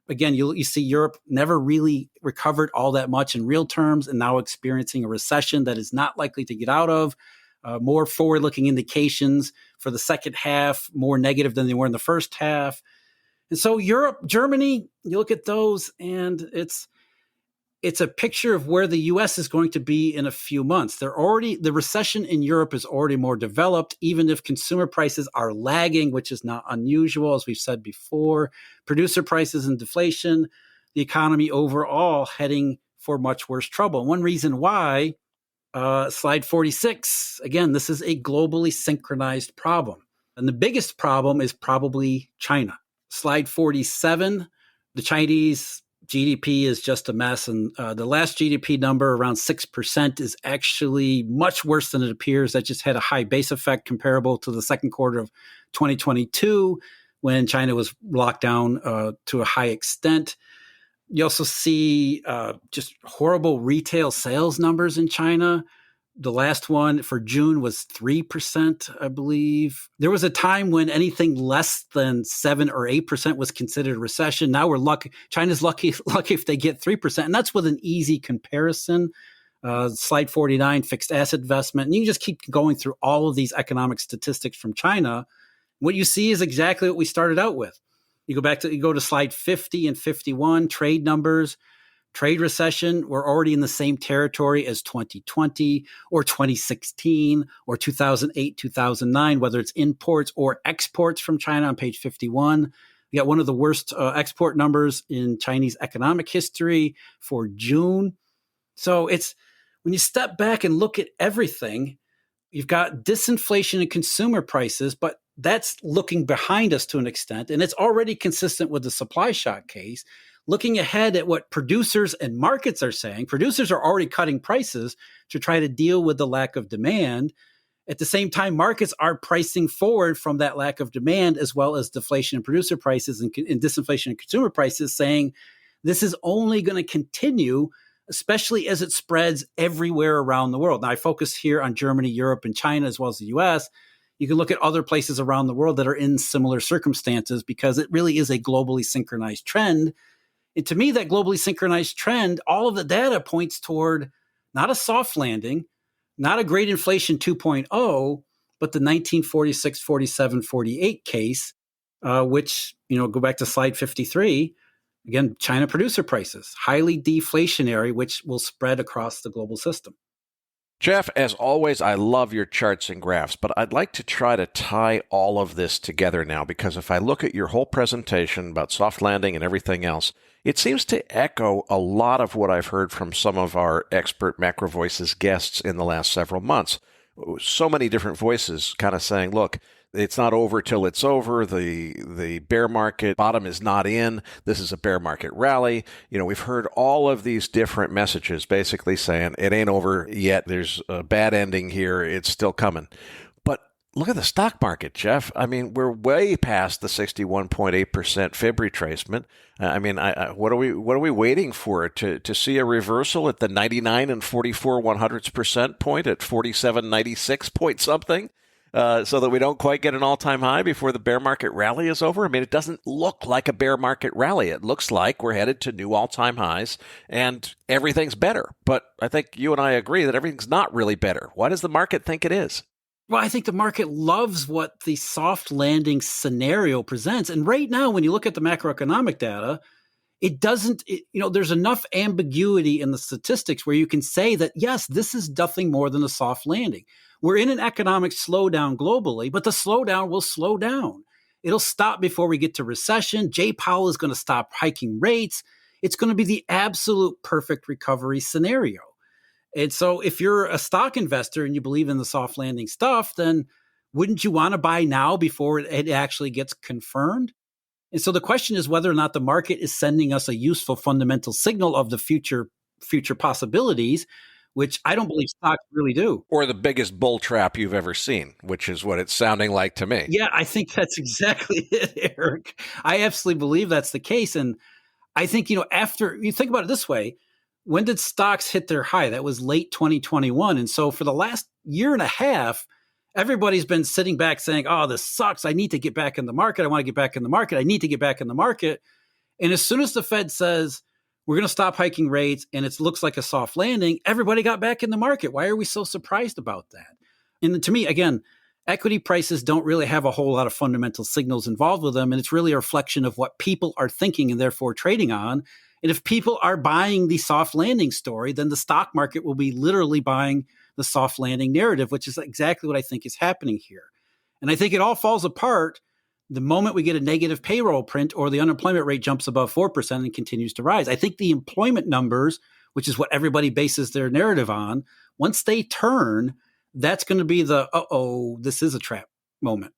Again, you see Europe never really recovered all that much in real terms and now experiencing a recession that is not likely to get out of. More forward-looking indications for the second half, more negative than they were in the first half. And so Europe, Germany, you look at those and it's a picture of where the U.S. is going to be in a few months. The recession in Europe is already more developed, even if consumer prices are lagging, which is not unusual, as we've said before. Producer prices and deflation, the economy overall heading for much worse trouble. One reason why, slide 46, again, this is a globally synchronized problem. And the biggest problem is probably China. Slide 47, the Chinese GDP is just a mess. And the last GDP number, around 6%, is actually much worse than it appears. That just had a high base effect comparable to the second quarter of 2022 when China was locked down to a high extent. You also see just horrible retail sales numbers in China. The last one for June was 3%, I believe. There was a time when anything less than 7 or 8% was considered a recession. Now we're lucky. China's lucky if they get 3%. And that's with an easy comparison. Slide 49, fixed asset investment. And you can just keep going through all of these economic statistics from China. What you see is exactly what we started out with. You go to slide 50 and 51, trade numbers. Trade recession, we're already in the same territory as 2020 or 2016 or 2008, 2009, whether it's imports or exports from China on page 51. We got one of the worst export numbers in Chinese economic history for June. So it's when you step back and look at everything, you've got disinflation in consumer prices, but that's looking behind us to an extent, and it's already consistent with the supply shock case. Looking ahead at what producers and markets are saying, producers are already cutting prices to try to deal with the lack of demand. At the same time, markets are pricing forward from that lack of demand, as well as deflation in producer prices and disinflation in consumer prices, saying this is only going to continue, especially as it spreads everywhere around the world. Now, I focus here on Germany, Europe, and China, as well as the US. You can look at other places around the world that are in similar circumstances because it really is a globally synchronized trend. And to me, that globally synchronized trend, all of the data points toward not a soft landing, not a great inflation 2.0, but the 1946, 47, 48 case, which, go back to slide 53. Again, China producer prices, highly deflationary, which will spread across the global system. Jeff, as always, I love your charts and graphs, but I'd like to try to tie all of this together now, because if I look at your whole presentation about soft landing and everything else, it seems to echo a lot of what I've heard from some of our expert MacroVoices guests in the last several months. So many different voices kind of saying, look, it's not over till it's over. The bear market bottom is not in. This is a bear market rally. We've heard all of these different messages basically saying it ain't over yet. There's a bad ending here. It's still coming. But look at the stock market, Jeff. I mean, we're way past the 61.8% fib retracement. What are we waiting for? To see a reversal at the 99 and 44 100% point at 47.96 point something? So that we don't quite get an all-time high before the bear market rally is over? I mean, it doesn't look like a bear market rally. It looks like we're headed to new all-time highs and everything's better. But I think you and I agree that everything's not really better. Why does the market think it is? Well, I think the market loves what the soft landing scenario presents. And right now, when you look at the macroeconomic data, there's enough ambiguity in the statistics where you can say that, yes, this is nothing more than a soft landing. We're in an economic slowdown globally, but the slowdown will slow down. It'll stop before we get to recession. Jay Powell is going to stop hiking rates. It's going to be the absolute perfect recovery scenario. And so if you're a stock investor and you believe in the soft landing stuff, then wouldn't you want to buy now before it actually gets confirmed? And so the question is whether or not the market is sending us a useful fundamental signal of the future possibilities, which I don't believe stocks really do. Or the biggest bull trap you've ever seen, which is what it's sounding like to me. Yeah, I think that's exactly it, Eric. I absolutely believe that's the case. And I think, after you think about it this way, when did stocks hit their high? That was late 2021. And so for the last year and a half, everybody's been sitting back saying, oh, this sucks. I need to get back in the market. I want to get back in the market. I need to get back in the market. And as soon as the Fed says, we're going to stop hiking rates and it looks like a soft landing, everybody got back in the market. Why are we so surprised about that? And to me, again, equity prices don't really have a whole lot of fundamental signals involved with them. And it's really a reflection of what people are thinking and therefore trading on. And if people are buying the soft landing story, then the stock market will be literally buying the soft landing narrative, which is exactly what I think is happening here. And I think it all falls apart the moment we get a negative payroll print or the unemployment rate jumps above 4% and continues to rise. I think the employment numbers, which is what everybody bases their narrative on, once they turn, that's going to be the, this is a trap moment.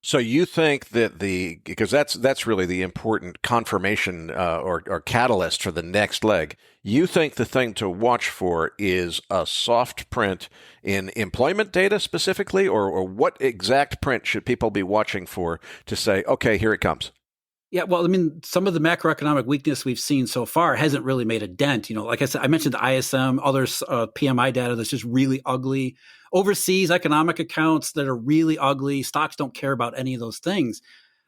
So you think that because that's really the important confirmation or catalyst for the next leg. You think the thing to watch for is a soft print in employment data specifically, or what exact print should people be watching for to say, okay, here it comes? Yeah, well, I mean, some of the macroeconomic weakness we've seen so far hasn't really made a dent. Like I said, I mentioned the ISM, other PMI data that's just really ugly. Overseas economic accounts that are really ugly. Stocks don't care about any of those things.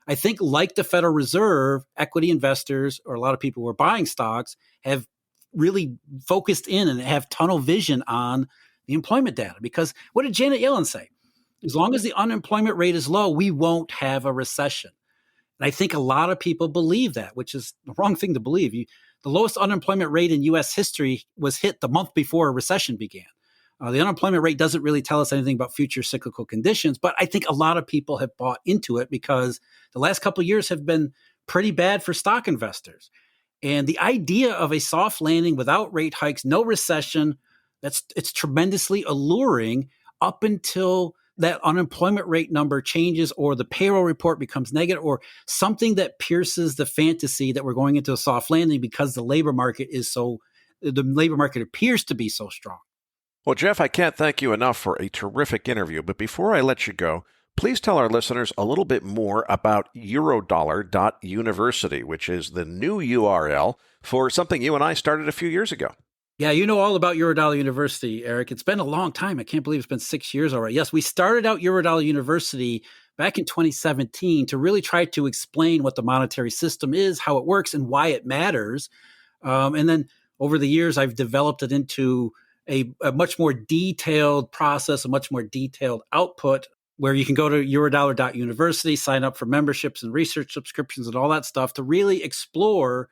I think like the Federal Reserve, equity investors or a lot of people who are buying stocks have really focused in and have tunnel vision on the employment data. Because what did Janet Yellen say? As long as the unemployment rate is low, we won't have a recession. And I think a lot of people believe that, which is the wrong thing to believe. The lowest unemployment rate in U.S. history was hit the month before a recession began. The unemployment rate doesn't really tell us anything about future cyclical conditions, but I think a lot of people have bought into it because the last couple of years have been pretty bad for stock investors. And the idea of a soft landing without rate hikes, no recession, it's tremendously alluring up until that unemployment rate number changes or the payroll report becomes negative or something that pierces the fantasy that we're going into a soft landing because the labor market appears to be so strong. Well, Jeff, I can't thank you enough for a terrific interview. But before I let you go, please tell our listeners a little bit more about eurodollar.university, which is the new URL for something you and I started a few years ago. Yeah, you know all about Eurodollar University, Eric. It's been a long time. I can't believe it's been 6 years already. Yes, we started out Eurodollar University back in 2017 to really try to explain what the monetary system is, how it works, and why it matters. And then over the years, I've developed it into a much more detailed process, a much more detailed output where you can go to eurodollar.university, sign up for memberships and research subscriptions and all that stuff to really explore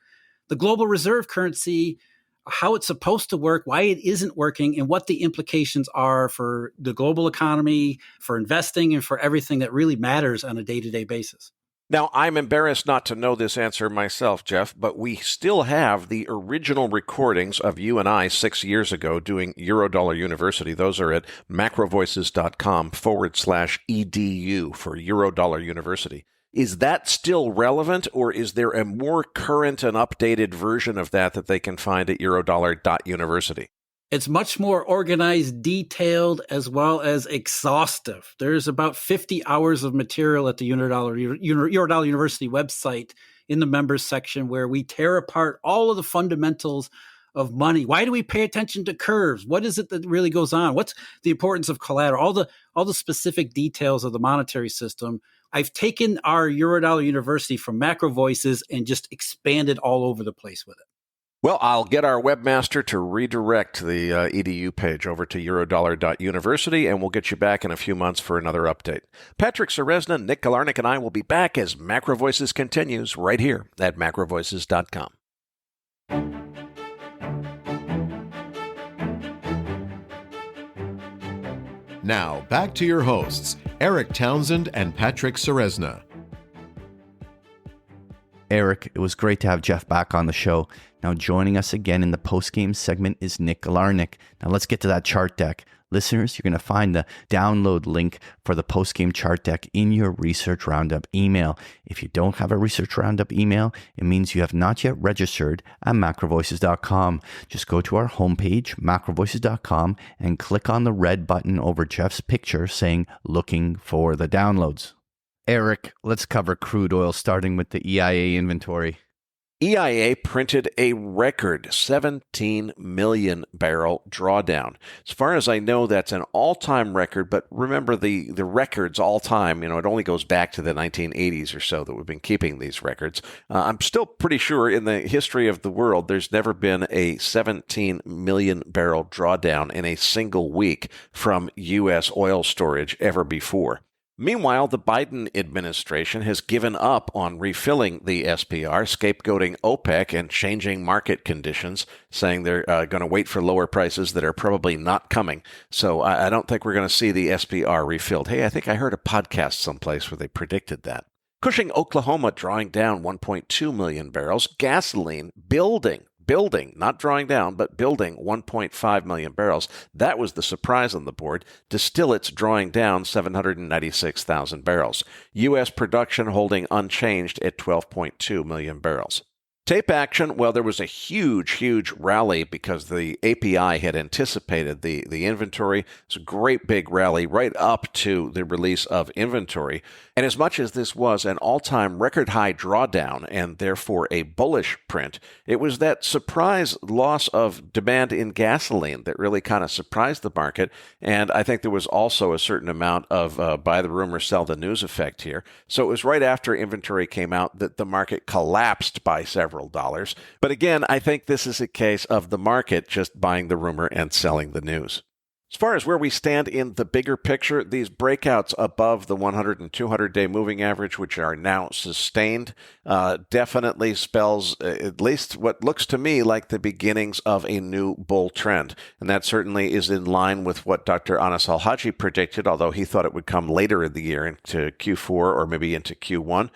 the global reserve currency, how it's supposed to work, why it isn't working, and what the implications are for the global economy, for investing, and for everything that really matters on a day-to-day basis. Now, I'm embarrassed not to know this answer myself, Jeff, but we still have the original recordings of you and I 6 years ago doing Eurodollar University. Those are at macrovoices.com/edu for Eurodollar University. Is that still relevant, or is there a more current and updated version of that they can find at eurodollar.university? It's much more organized, detailed, as well as exhaustive. There's about 50 hours of material at the Eurodollar University website in the members section where we tear apart all of the fundamentals of money. Why do we pay attention to curves? What is it that really goes on? What's the importance of collateral? All the specific details of the monetary system. I've taken our Eurodollar University from MacroVoices and just expanded all over the place with it. Well, I'll get our webmaster to redirect the edu page over to eurodollar.university, and we'll get you back in a few months for another update. Patrick Ceresna, Nick Galarnik, and I will be back as MacroVoices continues right here at macrovoices.com. Now, back to your hosts, Eric Townsend and Patrick Ceresna. Eric, it was great to have Jeff back on the show. Now joining us again in the post-game segment is Nick Galarnik. Now let's get to that chart deck. Listeners, you're going to find the download link for the post-game chart deck in your Research Roundup email. If you don't have a Research Roundup email, it means you have not yet registered at MacroVoices.com. Just go to our homepage, MacroVoices.com, and click on the red button over Jeff's picture saying, looking for the downloads. Eric, let's cover crude oil, starting with the EIA inventory. EIA printed a record 17 million barrel drawdown. As far as I know, that's an all-time record, but remember the records all time, it only goes back to the 1980s or so that we've been keeping these records. I'm still pretty sure in the history of the world, there's never been a 17 million barrel drawdown in a single week from U.S. oil storage ever before. Meanwhile, the Biden administration has given up on refilling the SPR, scapegoating OPEC and changing market conditions, saying they're going to wait for lower prices that are probably not coming. So I don't think we're going to see the SPR refilled. Hey, I think I heard a podcast someplace where they predicted that. Cushing, Oklahoma, drawing down 1.2 million barrels. Gasoline building, not drawing down, but building 1.5 million barrels. That was the surprise on the board. Distillates drawing down 796,000 barrels. U.S. production holding unchanged at 12.2 million barrels. Tape action, well, there was a huge rally because the API had anticipated the inventory. It's a great big rally right up to the release of inventory. And as much as this was an all-time record high drawdown and therefore a bullish print, it was that surprise loss of demand in gasoline that really kind of surprised the market. And I think there was also a certain amount of buy the rumor, sell the news effect here. So it was right after inventory came out that the market collapsed by several dollars. But again, I think this is a case of the market just buying the rumor and selling the news. As far as where we stand in the bigger picture, these breakouts above the 100 and 200-day moving average, which are now sustained, definitely spells at least what looks to me like the beginnings of a new bull trend. And that certainly is in line with what Dr. Anas Al-Haji predicted, although he thought it would come later in the year into Q4 or maybe into Q1.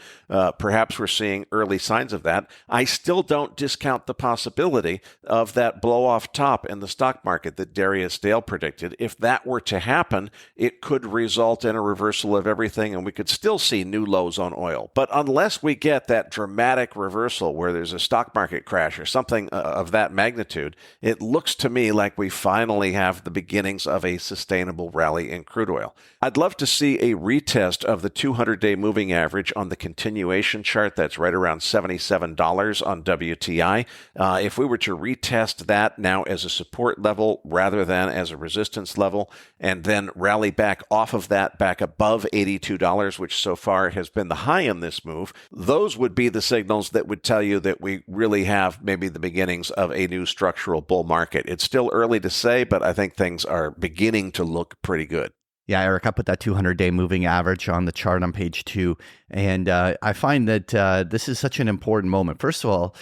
Perhaps we're seeing early signs of that. I still don't discount the possibility of that blow-off top in the stock market that Darius Dale predicted. If that were to happen, it could result in a reversal of everything, and we could still see new lows on oil. But unless we get that dramatic reversal where there's a stock market crash or something of that magnitude, it looks to me like we finally have the beginnings of a sustainable rally in crude oil. I'd love to see a retest of the 200-day moving average on the continuation chart. That's right around $77 on WTI. If we were to retest that now as a support level rather than as a resistance level, and then rally back off of that back above $82, which so far has been the high in this move, those would be the signals that would tell you that we really have maybe the beginnings of a new structural bull market. It's still early to say, but I think things are beginning to look pretty good. Yeah, Eric, I put that 200-day moving average on the chart on page 2, and I find that this is such an important moment. First of all,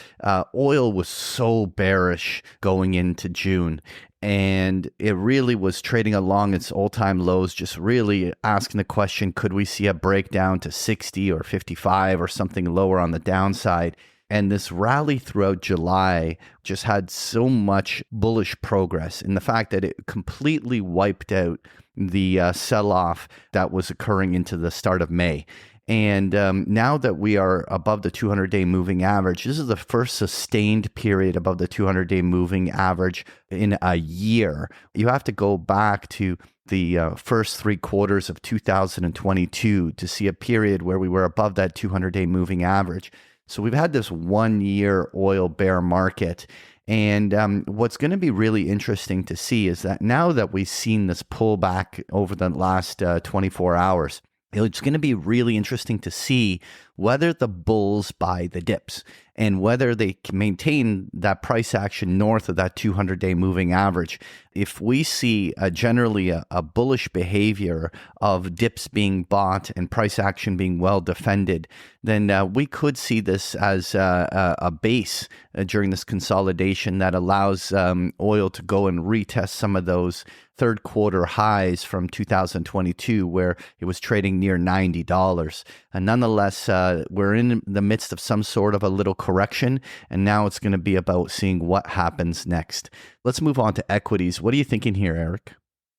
oil was so bearish going into June, and it really was trading along its all-time lows, just really asking the question, could we see a breakdown to 60 or 55 or something lower on the downside? And this rally throughout July just had so much bullish progress in the fact that it completely wiped out the sell-off that was occurring into the start of May. And now that we are above the 200-day moving average, this is the first sustained period above the 200-day moving average in a year. You have to go back to the first 3 quarters of 2022 to see a period where we were above that 200-day moving average. So we've had this 1-year oil bear market. And what's going to be really interesting to see is that now that we've seen this pullback over the last 24 hours, it's going to be really interesting to see whether the bulls buy the dips and whether they can maintain that price action north of that 200-day moving average. If we see generally a bullish behavior of dips being bought and price action being well defended, then we could see this as a base during this consolidation that allows oil to go and retest some of those third quarter highs from 2022, where it was trading near $90. And nonetheless, we're in the midst of some sort of a little correction, and now it's going to be about seeing what happens next. Let's move on to equities. What are you thinking here, Eric?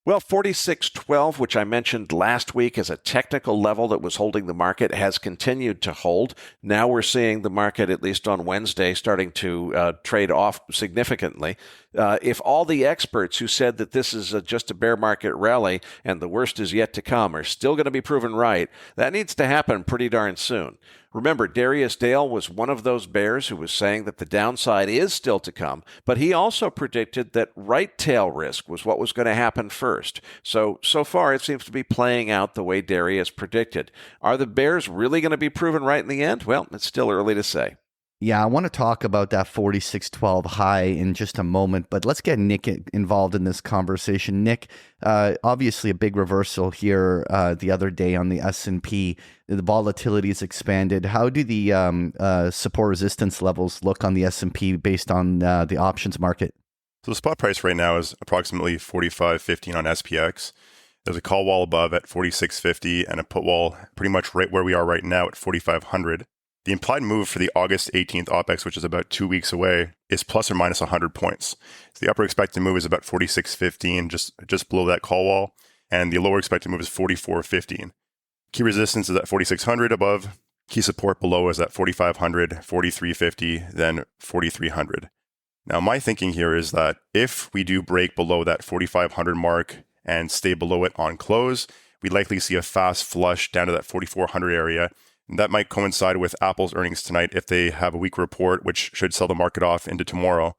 Well, 46.12, which I mentioned last week as a technical level that was holding the market, has continued to hold. Now we're seeing the market, at least on Wednesday, starting to trade off significantly. If all the experts who said that this is just a bear market rally and the worst is yet to come are still going to be proven right, that needs to happen pretty darn soon. Remember, Darius Dale was one of those bears who was saying that the downside is still to come, but he also predicted that right tail risk was what was going to happen first. So far it seems to be playing out the way Darius predicted. Are the bears really going to be proven right in the end? Well, it's still early to say. Yeah, I want to talk about that 46.12 high in just a moment, but let's get Nick involved in this conversation. Nick, obviously a big reversal here the other day on the S&P. The volatility is expanded. How do the support resistance levels look on the S&P based on the options market? So the spot price right now is approximately 45.15 on SPX. There's a call wall above at 46.50 and a put wall pretty much right where we are right now at 4,500. The implied move for the August 18th OPEX, which is about 2 weeks away, is plus or minus 100 points. So the upper expected move is about 46.15, just below that call wall, and the lower expected move is 44.15. Key resistance is at 4,600 above. Key support below is at 4,500, 43.50, then 4,300. Now, my thinking here is that if we do break below that 4,500 mark and stay below it on close, we likely see a fast flush down to that 4,400 area. That might coincide with Apple's earnings tonight if they have a weak report, which should sell the market off into tomorrow.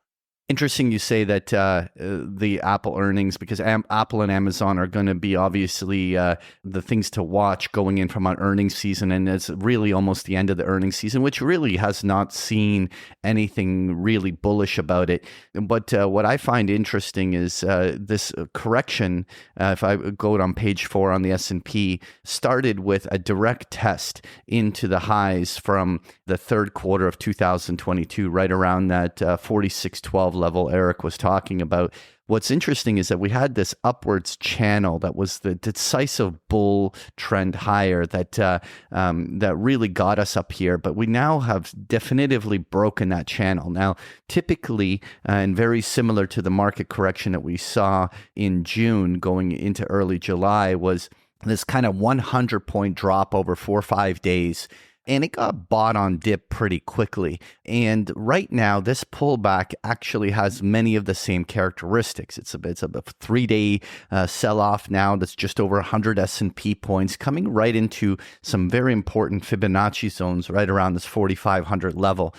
Interesting you say that the Apple earnings, because Apple and Amazon are going to be obviously the things to watch going in from an earnings season. And it's really almost the end of the earnings season, which really has not seen anything really bullish about it. But what I find interesting is this correction, if I go on page 4 on the S&P, started with a direct test into the highs from the third quarter of 2022, right around that 46.12 level Eric was talking about. What's interesting is that we had this upwards channel that was the decisive bull trend higher that really got us up here, but we now have definitively broken that channel. Now, typically, and very similar to the market correction that we saw in June going into early July, was this kind of 100-point drop over 4 or 5 days. And it got bought on dip pretty quickly. And right now, this pullback actually has many of the same characteristics. It's a 3-day sell-off now that's just over 100 S&P points, coming right into some very important Fibonacci zones right around this 4,500 level.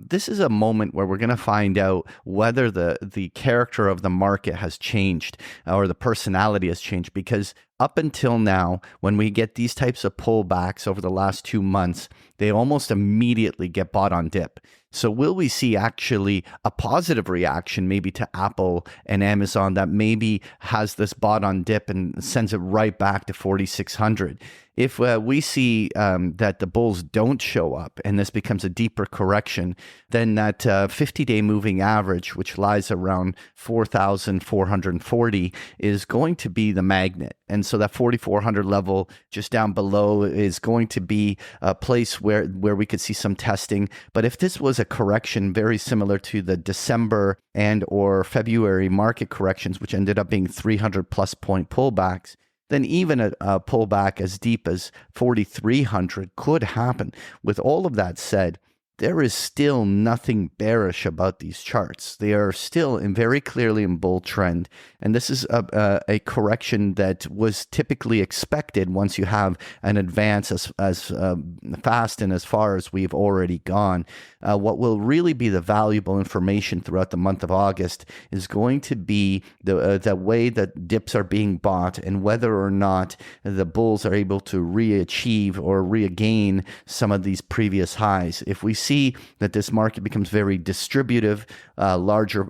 This is a moment where we're going to find out whether the character of the market has changed or the personality has changed, because up until now, when we get these types of pullbacks over the last 2 months, they almost immediately get bought on dip. So will we see actually a positive reaction maybe to Apple and Amazon that maybe has this bought on dip and sends it right back to 4,600? If we see that the bulls don't show up and this becomes a deeper correction, then that 50-day moving average, which lies around 4,440, is going to be the magnet. And so that 4,400 level just down below is going to be a place where we could see some testing. But if this was a correction very similar to the December and or February market corrections, which ended up being 300 plus point pullbacks, then even a pullback as deep as 4,300 could happen. With all of that said, there is still nothing bearish about these charts. They are still very clearly in bull trend. And this is a correction that was typically expected once you have an advance as fast and as far as we've already gone. What will really be the valuable information throughout the month of August is going to be the way that dips are being bought and whether or not the bulls are able to re-achieve or regain some of these previous highs. If we see that this market becomes very distributive, larger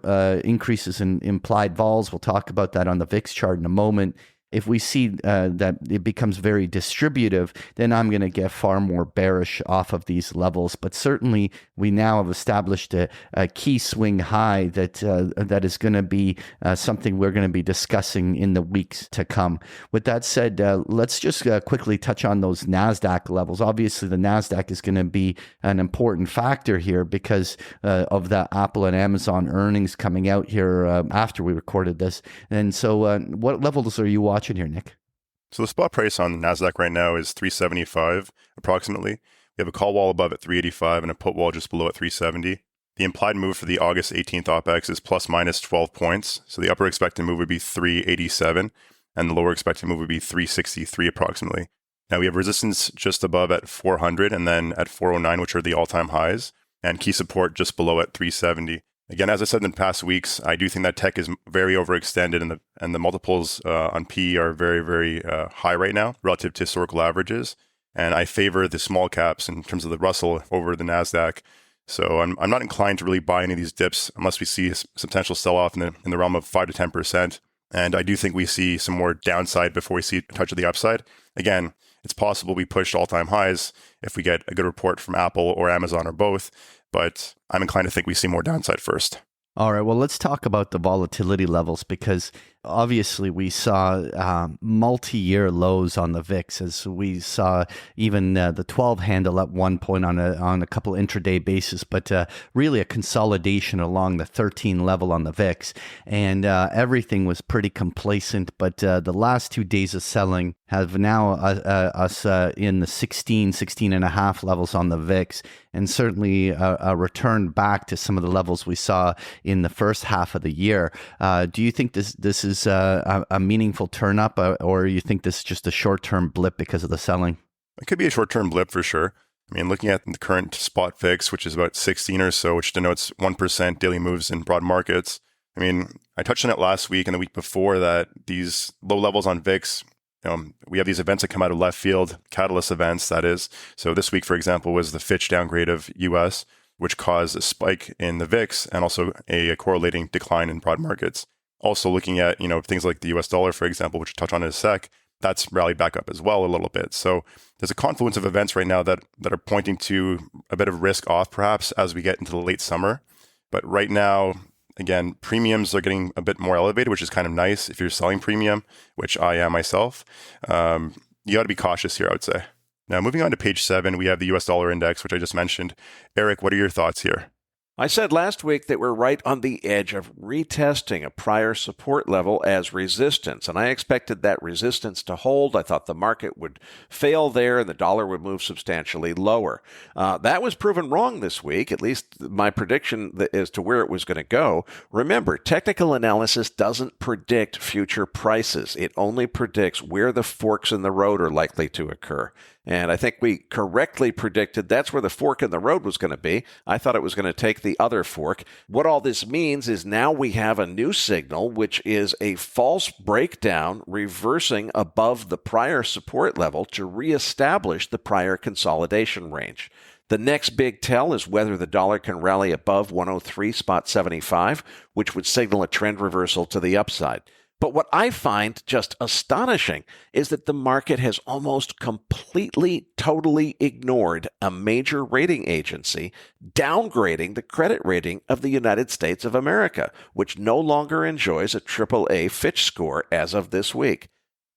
increases in implied vols, we'll talk about that on the VIX chart in a moment, If we see that it becomes very distributive, then I'm going to get far more bearish off of these levels. But certainly, we now have established a key swing high that is going to be something we're going to be discussing in the weeks to come. With that said, let's just quickly touch on those NASDAQ levels. Obviously, the NASDAQ is going to be an important factor here because of the Apple and Amazon earnings coming out here after we recorded this. And so what levels are you watching here, Nick? So the spot price on NASDAQ right now is 375 approximately. We have a call wall above at 385 and a put wall just below at 370. The implied move for the August 18th OPEX is plus minus 12 points. So the upper expected move would be 387 and the lower expected move would be 363 approximately. Now we have resistance just above at 400 and then at 409, which are the all-time highs, and key support just below at 370. Again, as I said in the past weeks, I do think that tech is very overextended and the multiples on PE are very, very high right now relative to historical averages. And I favor the small caps in terms of the Russell over the NASDAQ. So I'm not inclined to really buy any of these dips unless we see a substantial sell-off in the realm of 5 to 10%. And I do think we see some more downside before we see a touch of the upside. Again, it's possible we push all-time highs if we get a good report from Apple or Amazon or both. But I'm inclined to think we see more downside first. All right, well, let's talk about the volatility levels because obviously we saw multi-year lows on the VIX as we saw even the 12 handle at one point on a couple intraday basis, but really a consolidation along the 13 level on the VIX. And everything was pretty complacent, but the last 2 days of selling have now us in the 16 and a half levels on the VIX, and certainly a return back to some of the levels we saw in the first half of the year. Do you think this is a meaningful turn up, or you think this is just a short-term blip because of the selling? It could be a short-term blip for sure. I mean, looking at the current spot VIX, which is about 16 or so, which denotes 1% daily moves in broad markets. I mean, I touched on it last week and the week before that these low levels on VIX, we have these events that come out of left field, catalyst events, that is. So this week, for example, was the Fitch downgrade of US, which caused a spike in the VIX and also a correlating decline in broad markets. Also looking at, things like the US dollar, for example, which we'll touch on in a sec, that's rallied back up as well a little bit. So there's a confluence of events right now that are pointing to a bit of risk off perhaps as we get into the late summer. But right now, again, premiums are getting a bit more elevated, which is kind of nice if you're selling premium, which I am myself. You got to be cautious here, I would say. Now, moving on to page 7, we have the US dollar index, which I just mentioned. Eric, what are your thoughts here? I said last week that we're right on the edge of retesting a prior support level as resistance, and I expected that resistance to hold. I thought the market would fail there and the dollar would move substantially lower. That was proven wrong this week, at least my prediction as to where it was going to go. Remember, technical analysis doesn't predict future prices. It only predicts where the forks in the road are likely to occur. And I think we correctly predicted that's where the fork in the road was going to be. I thought it was going to take the other fork. What all this means is now we have a new signal, which is a false breakdown reversing above the prior support level to reestablish the prior consolidation range. The next big tell is whether the dollar can rally above 103.75, which would signal a trend reversal to the upside. But what I find just astonishing is that the market has almost completely, totally ignored a major rating agency downgrading the credit rating of the United States of America, which no longer enjoys a AAA Fitch score as of this week.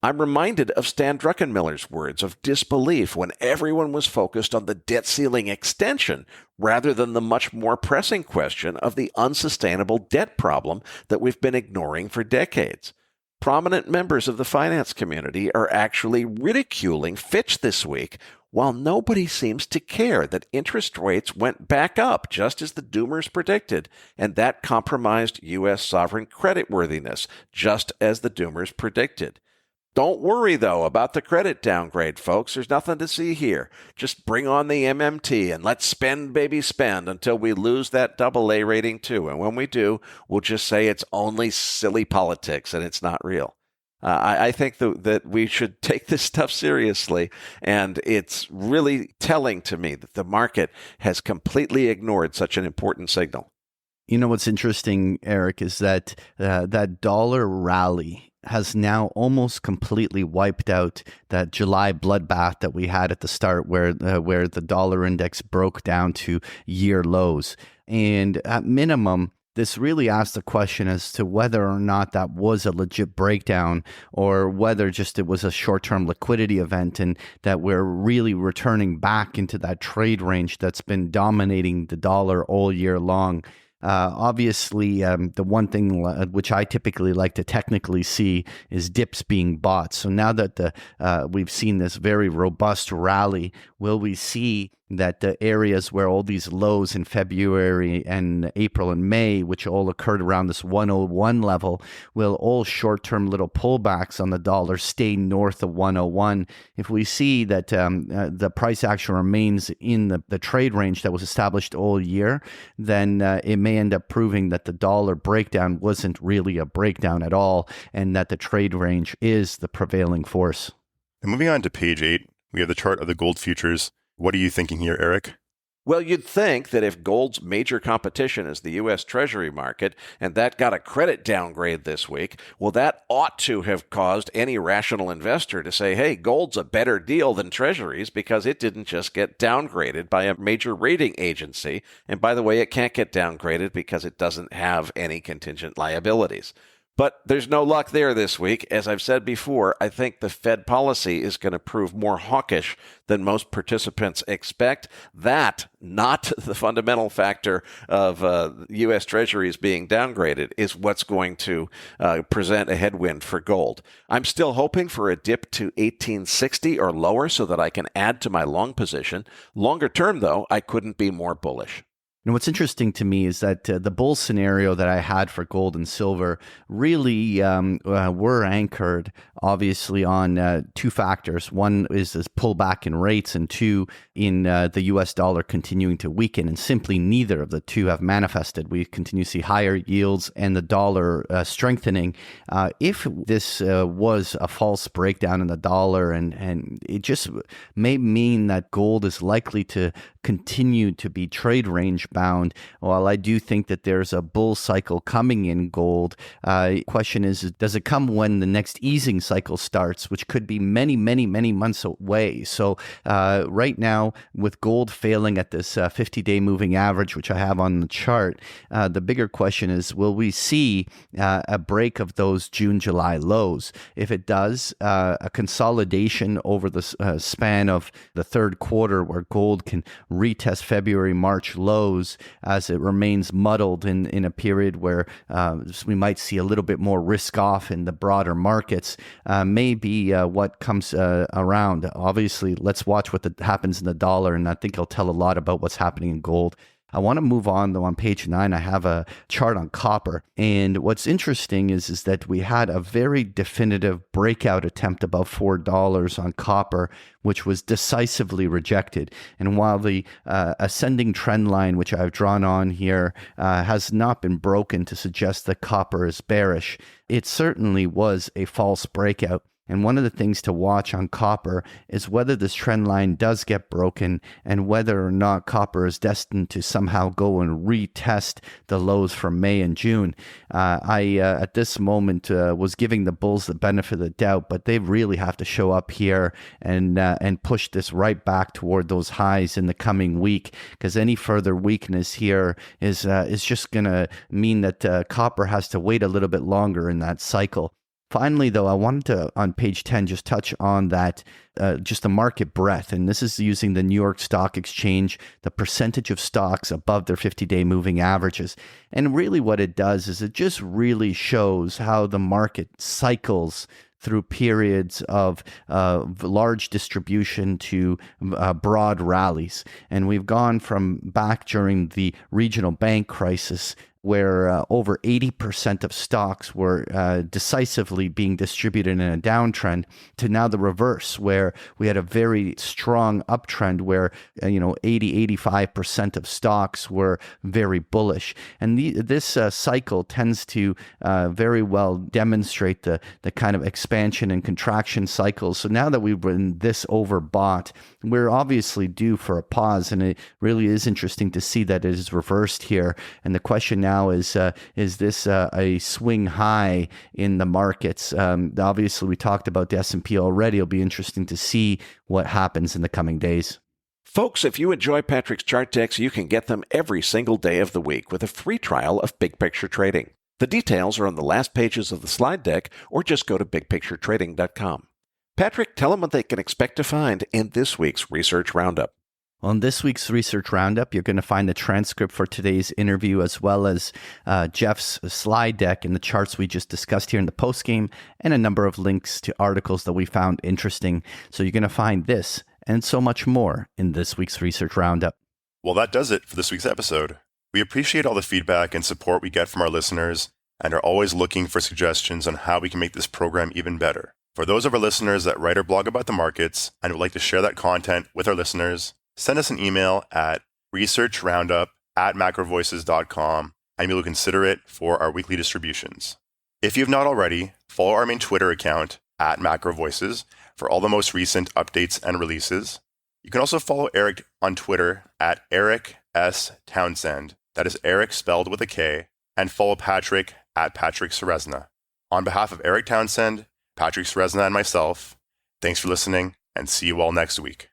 I'm reminded of Stan Druckenmiller's words of disbelief when everyone was focused on the debt ceiling extension rather than the much more pressing question of the unsustainable debt problem that we've been ignoring for decades. Prominent members of the finance community are actually ridiculing Fitch this week, while nobody seems to care that interest rates went back up just as the doomers predicted, and that compromised U.S. sovereign creditworthiness just as the doomers predicted. Don't worry, though, about the credit downgrade, folks. There's nothing to see here. Just bring on the MMT and let's spend, baby, spend until we lose that AA rating, too. And when we do, we'll just say it's only silly politics and it's not real. I think that we should take this stuff seriously, and it's really telling to me that the market has completely ignored such an important signal. You know what's interesting, Eric, is that that dollar rally has now almost completely wiped out that July bloodbath that we had at the start where the dollar index broke down to year lows. And at minimum, this really asks the question as to whether or not that was a legit breakdown or whether just it was a short-term liquidity event and that we're really returning back into that trade range that's been dominating the dollar all year long. Obviously, the one thing which I typically like to technically see is dips being bought. So now that we've seen this very robust rally, will we see that the areas where all these lows in February and April and May, which all occurred around this 101 level, will all short-term little pullbacks on the dollar stay north of 101? If we see that the price action remains in the trade range that was established all year, then it may end up proving that the dollar breakdown wasn't really a breakdown at all and that the trade range is the prevailing force. And moving on to page 8, we have the chart of the gold futures. What are you thinking here, Eric? Well, you'd think that if gold's major competition is the U.S. Treasury market, and that got a credit downgrade this week, well, that ought to have caused any rational investor to say, hey, gold's a better deal than Treasuries because it didn't just get downgraded by a major rating agency. And by the way, it can't get downgraded because it doesn't have any contingent liabilities. But there's no luck there this week. As I've said before, I think the Fed policy is going to prove more hawkish than most participants expect. That, not the fundamental factor of U.S. Treasuries being downgraded, is what's going to present a headwind for gold. I'm still hoping for a dip to 1860 or lower so that I can add to my long position. Longer term, though, I couldn't be more bullish. And what's interesting to me is that the bull scenario that I had for gold and silver really were anchored, obviously, on two factors. One is this pullback in rates, and two, in the U.S. dollar continuing to weaken. And simply neither of the two have manifested. We continue to see higher yields and the dollar strengthening. If this was a false breakdown in the dollar, and it just may mean that gold is likely to continue to be trade range bound. While I do think that there's a bull cycle coming in gold, question is, does it come when the next easing cycle starts, which could be many, many, many months away? So right now, with gold failing at this 50-day moving average, which I have on the chart, the bigger question is, will we see a break of those June-July lows? If it does, a consolidation over the span of the third quarter where gold can retest February-March lows as it remains muddled in a period where we might see a little bit more risk off in the broader markets, may be what comes around. Obviously, let's watch what happens in the dollar, and I think it'll tell a lot about what's happening in gold. I want to move on, though. On page 9, I have a chart on copper. And what's interesting is that we had a very definitive breakout attempt above $4 on copper, which was decisively rejected. And while the ascending trend line, which I've drawn on here, has not been broken to suggest that copper is bearish, it certainly was a false breakout. And one of the things to watch on copper is whether this trend line does get broken and whether or not copper is destined to somehow go and retest the lows from May and June. I at this moment, was giving the bulls the benefit of the doubt, but they really have to show up here and push this right back toward those highs in the coming week, because any further weakness here is just going to mean that copper has to wait a little bit longer in that cycle. Finally, though, I wanted to, on page 10, just touch on that, just the market breadth. And this is using the New York Stock Exchange, the percentage of stocks above their 50-day moving averages. And really what it does is it just really shows how the market cycles through periods of large distribution to broad rallies. And we've gone from back during the regional bank crisis, where over 80% of stocks were decisively being distributed in a downtrend, to now the reverse, where we had a very strong uptrend where 80-85% of stocks were very bullish. And this cycle tends to very well demonstrate the kind of expansion and contraction cycles. So now that we've been this overbought, we're obviously due for a pause, and it really is interesting to see that it is reversed here. And the question now now is this a swing high in the markets? Obviously, we talked about the S&P already. It'll be interesting to see what happens in the coming days. Folks, if you enjoy Patrick's chart decks, you can get them every single day of the week with a free trial of Big Picture Trading. The details are on the last pages of the slide deck, or just go to bigpicturetrading.com. Patrick, tell them what they can expect to find in this week's Research Roundup. On this week's Research Roundup, you're going to find the transcript for today's interview, as well as Jeff's slide deck and the charts we just discussed here in the postgame, and a number of links to articles that we found interesting. So you're going to find this and so much more in this week's Research Roundup. Well, that does it for this week's episode. We appreciate all the feedback and support we get from our listeners and are always looking for suggestions on how we can make this program even better. For those of our listeners that write or blog about the markets and would like to share that content with our listeners, send us an email at researchroundup@macrovoices.com and we will consider it for our weekly distributions. If you have not already, follow our main Twitter account @MacroVoices for all the most recent updates and releases. You can also follow Eric on Twitter @Eric S. Townsend. That is Eric spelled with a K. And follow Patrick @Patrick Ceresna. On behalf of Eric Townsend, Patrick Ceresna, and myself, thanks for listening, and see you all next week.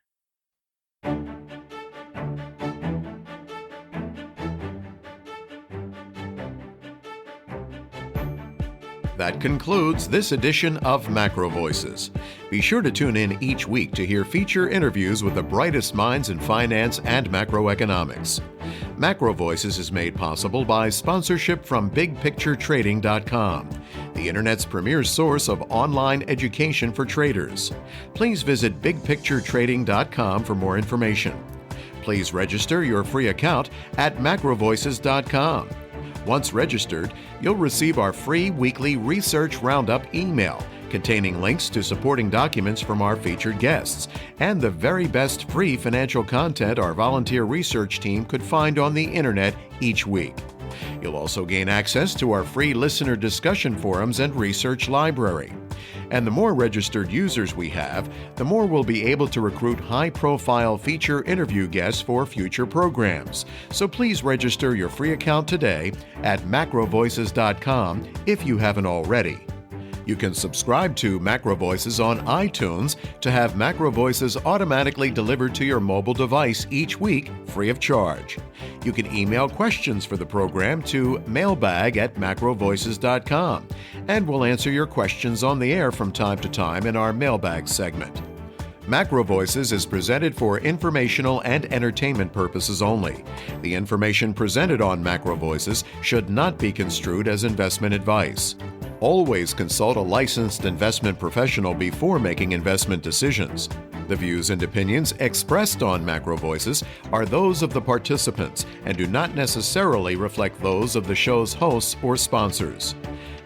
That concludes this edition of MacroVoices. Be sure to tune in each week to hear feature interviews with the brightest minds in finance and macroeconomics. MacroVoices is made possible by sponsorship from BigPictureTrading.com, the Internet's premier source of online education for traders. Please visit BigPictureTrading.com for more information. Please register your free account at MacroVoices.com. Once registered, you'll receive our free weekly Research Roundup email containing links to supporting documents from our featured guests and the very best free financial content our volunteer research team could find on the internet each week. You'll also gain access to our free listener discussion forums and research library. And the more registered users we have, the more we'll be able to recruit high-profile feature interview guests for future programs. So please register your free account today at macrovoices.com if you haven't already. You can subscribe to MacroVoices on iTunes to have MacroVoices automatically delivered to your mobile device each week, free of charge. You can email questions for the program to mailbag@macrovoices.com, and we'll answer your questions on the air from time to time in our mailbag segment. MacroVoices is presented for informational and entertainment purposes only. The information presented on MacroVoices should not be construed as investment advice. Always consult a licensed investment professional before making investment decisions. The views and opinions expressed on MacroVoices are those of the participants and do not necessarily reflect those of the show's hosts or sponsors.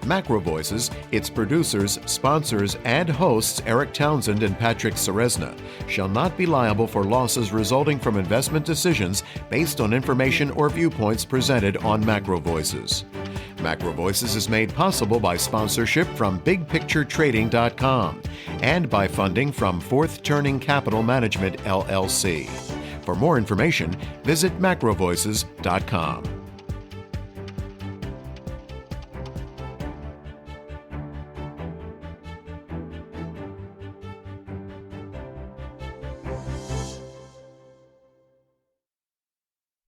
MacroVoices, its producers, sponsors, and hosts Eric Townsend and Patrick Ceresna shall not be liable for losses resulting from investment decisions based on information or viewpoints presented on MacroVoices. MacroVoices is made possible by sponsorship from BigPictureTrading.com and by funding from Fourth Turning Capital Management, LLC. For more information, visit MacroVoices.com.